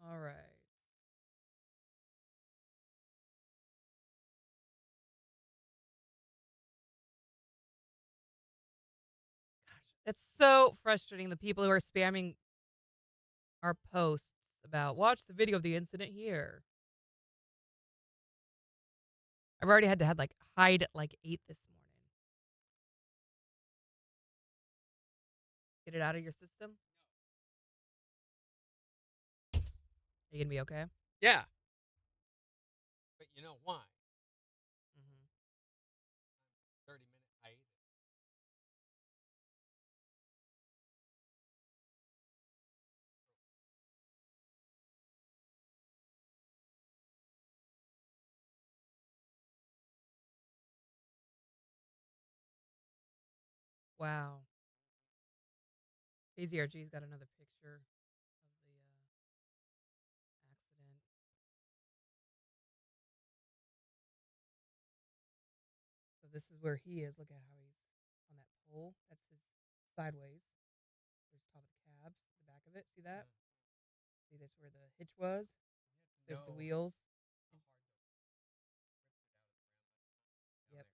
All right. It's so frustrating, the people who are spamming our posts about, watch the video of the incident here. I've already had to hide at 8 this morning. Get it out of your system? Are you gonna be okay? Yeah. But you know why? 30-minute hiatus. Wow. KZRG's got another picture of the accident. So this is where he is. Look at how he's on that pole. That's his sideways. There's top of the cabs, the back of it. See that? See this where the hitch was? There's the wheels. Yep.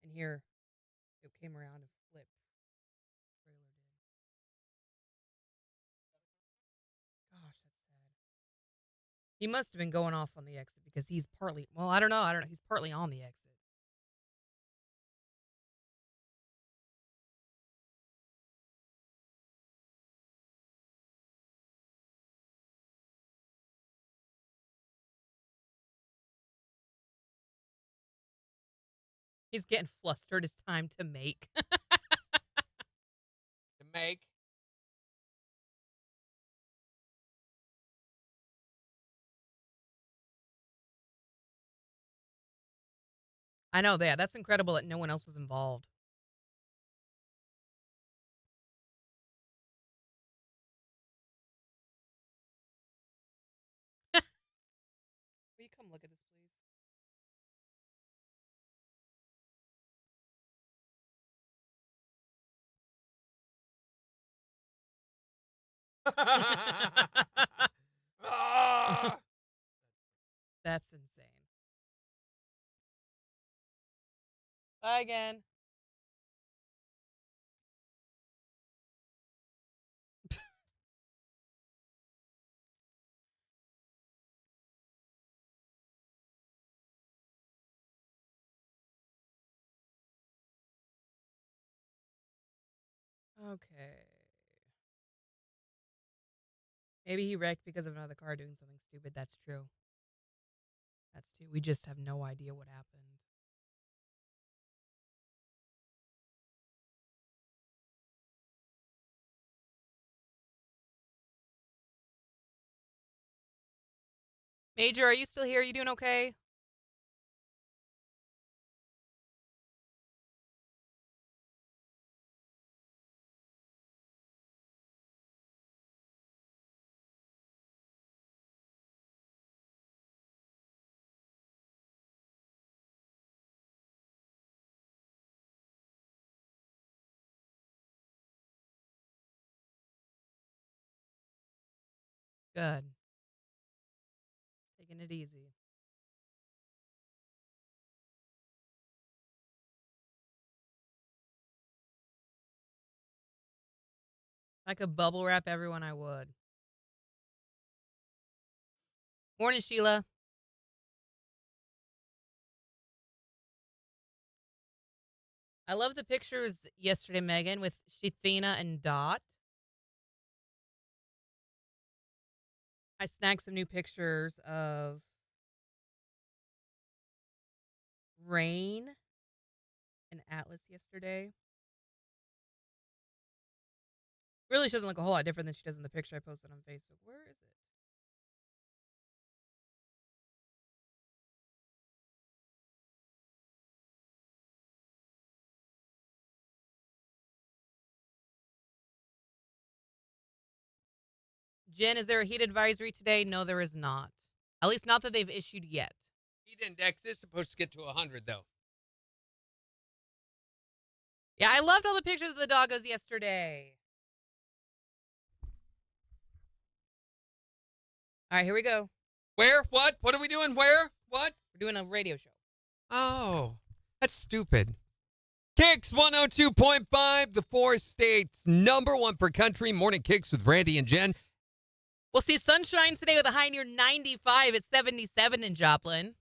And here, it came around and flipped. Trailer did. Gosh, that's sad. He must have been going off on the exit because he's partly, well, I don't know. He's partly on the exit. He's getting flustered. It's time to make. To make. I know that. That's incredible that no one else was involved. Will you come look at this, please? That's insane. Bye again. Okay. Maybe he wrecked because of another car doing something stupid. That's true. That's true. We just have no idea what happened. Major, are you still here? Are you doing okay? Good. Taking it easy. If I could bubble wrap everyone, I would. Morning, Sheila. I love the pictures yesterday, Megan, with Shithina and Dot. I snagged some new pictures of Rain and Atlas yesterday. Really, she doesn't look a whole lot different than she does in the picture I posted on Facebook. Where is it? Jen, is there a heat advisory today? No, there is not. At least not that they've issued yet. Heat index is supposed to get to 100, though. Yeah, I loved all the pictures of the doggos yesterday. All right, here we go. Where? What? What are we doing? Where? What? We're doing a radio show. Oh, that's stupid. KIX 102.5, the 4 states, #1 for country. Morning KIX with Randy and Jen. We'll see sunshine today with a high near 95. It's 77 in Joplin.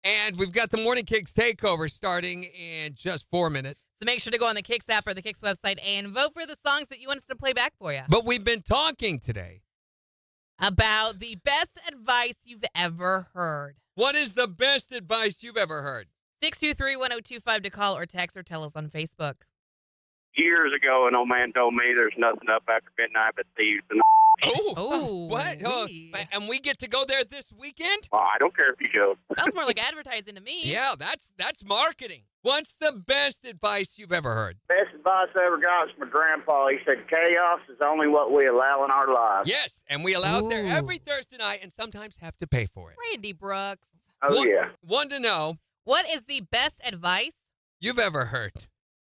And we've got the Morning KIX takeover starting in just 4 minutes. So make sure to go on the KIX app or the KIX website and vote for the songs that you want us to play back for you. But we've been talking today about the best advice you've ever heard. What is the best advice you've ever heard? 623-1025 to call or text or tell us on Facebook. Years ago, an old man told me there's nothing up after midnight but thieves and Oh, what? Oh, and we get to go there this weekend? Well, I don't care if you go. Sounds more like advertising to me. Yeah, that's marketing. What's the best advice you've ever heard? Best advice I ever got was from my grandpa. He said, chaos is only what we allow in our lives. Yes, and we allow it there every Thursday night and sometimes have to pay for it. Randy Brooks. Oh, yeah. One to know. What is the best advice you've ever heard?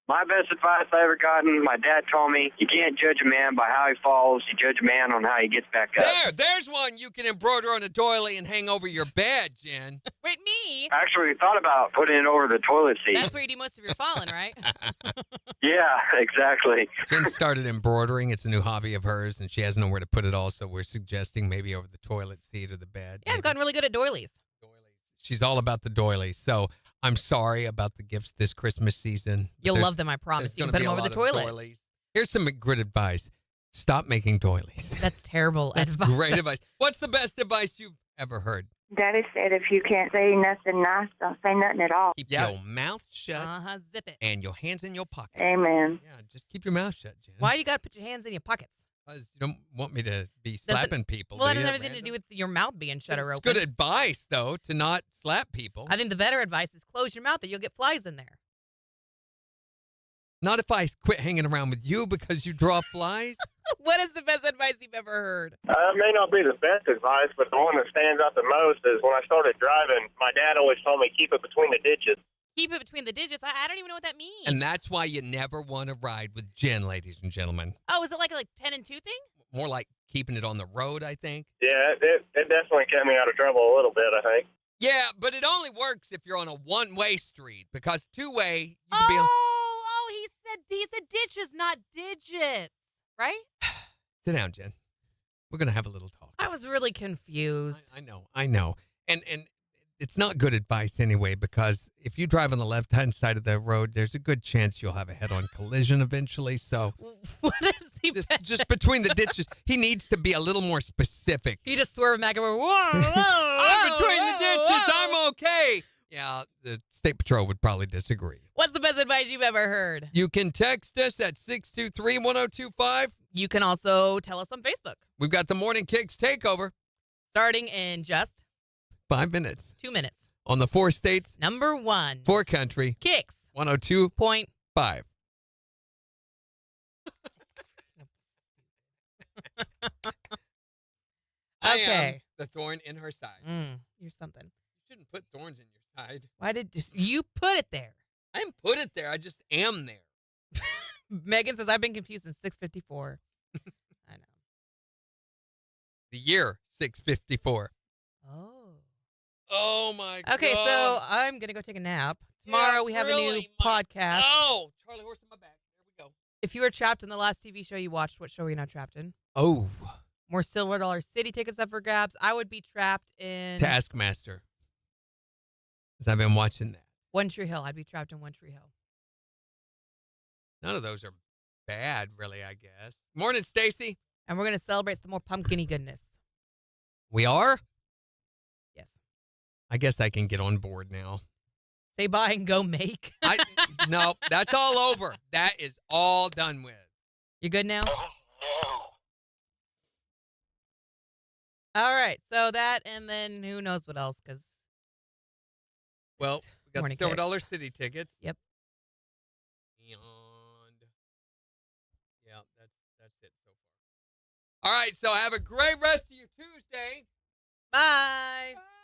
My best advice I ever gotten, my dad told me, you can't judge a man by how he falls. You judge a man on how he gets back up. There's one you can embroider on a doily and hang over your bed, Jen. Wait, me? Actually, we thought about putting it over the toilet seat. That's where you do most of your falling, right? Yeah, exactly. Jen started embroidering. It's a new hobby of hers, and she has nowhere to put it all, so we're suggesting maybe over the toilet seat or the bed. Yeah, I've gotten really good at doilies. She's all about the doilies. So I'm sorry about the gifts this Christmas season. You'll love them, I promise. You can put them over the toilet. Doilies. Here's some good advice. Stop making doilies. That's terrible advice. Great advice. What's the best advice you've ever heard? Daddy said if you can't say nothing nice, don't say nothing at all. Keep your mouth shut. Zip it. And your hands in your pocket. Amen. Yeah, just keep your mouth shut, Jen. Why you got to put your hands in your pockets? Because you don't want me to be slapping people. Well, that has everything to do with your mouth being shut or open. It's good advice, though, to not slap people. I think the better advice is close your mouth or you'll get flies in there. Not if I quit hanging around with you because you draw flies. What is the best advice you've ever heard? It may not be the best advice, but the one that stands out the most is when I started driving, my dad always told me keep it between the ditches. Keep it between the digits. I don't even know what that means. And that's why you never want to ride with Jen, ladies and gentlemen. Oh, is it like a 10 and 2 thing? More like keeping it on the road, I think. Yeah, it definitely kept me out of trouble a little bit, I think. Yeah, but it only works if you're on a one-way street because two-way, you Oh, can be on... he said ditches, not digits, right? Sit down, Jen. We're going to have a little talk. I was really confused. I know. And it's not good advice anyway, because if you drive on the left-hand side of the road, there's a good chance you'll have a head-on collision eventually. So what is the just between the ditches, he needs to be a little more specific. He just swerved back and went, whoa, I'm between the ditches. whoa. I'm okay. Yeah, the State Patrol would probably disagree. What's the best advice you've ever heard? You can text us at 623-1025. You can also tell us on Facebook. We've got the Morning KIX takeover. Starting in just 5 minutes. 2 minutes. On the 4 states. #1. 4 country. KIX. 102.5. I am the thorn in her side. You're something. You shouldn't put thorns in your side. Why did you put it there? I didn't put it there. I just am there. Megan says, I've been confused since 6:54. I know. The year 654. Oh. Oh, my God. Okay, so I'm going to go take a nap. Tomorrow we have a new podcast. Oh, Charlie horse in my back. There we go. If you were trapped in the last TV show you watched, what show are you now trapped in? Oh. More Silver Dollar City tickets up for grabs. I would be trapped in Taskmaster. Because I've been watching that. One Tree Hill. I'd be trapped in One Tree Hill. None of those are bad, really, I guess. Morning, Stacy. And we're going to celebrate some more pumpkin-y goodness. We are? Yes. I guess I can get on board now. Say bye and go make. No, that's all over. That is all done with. You good now? All right. So that, and then who knows what else, because... Well, we got Morning the Silver KIX. Dollar City tickets. Yep. And yeah, that's it so All right, so have a great rest of your Tuesday. Bye. Bye.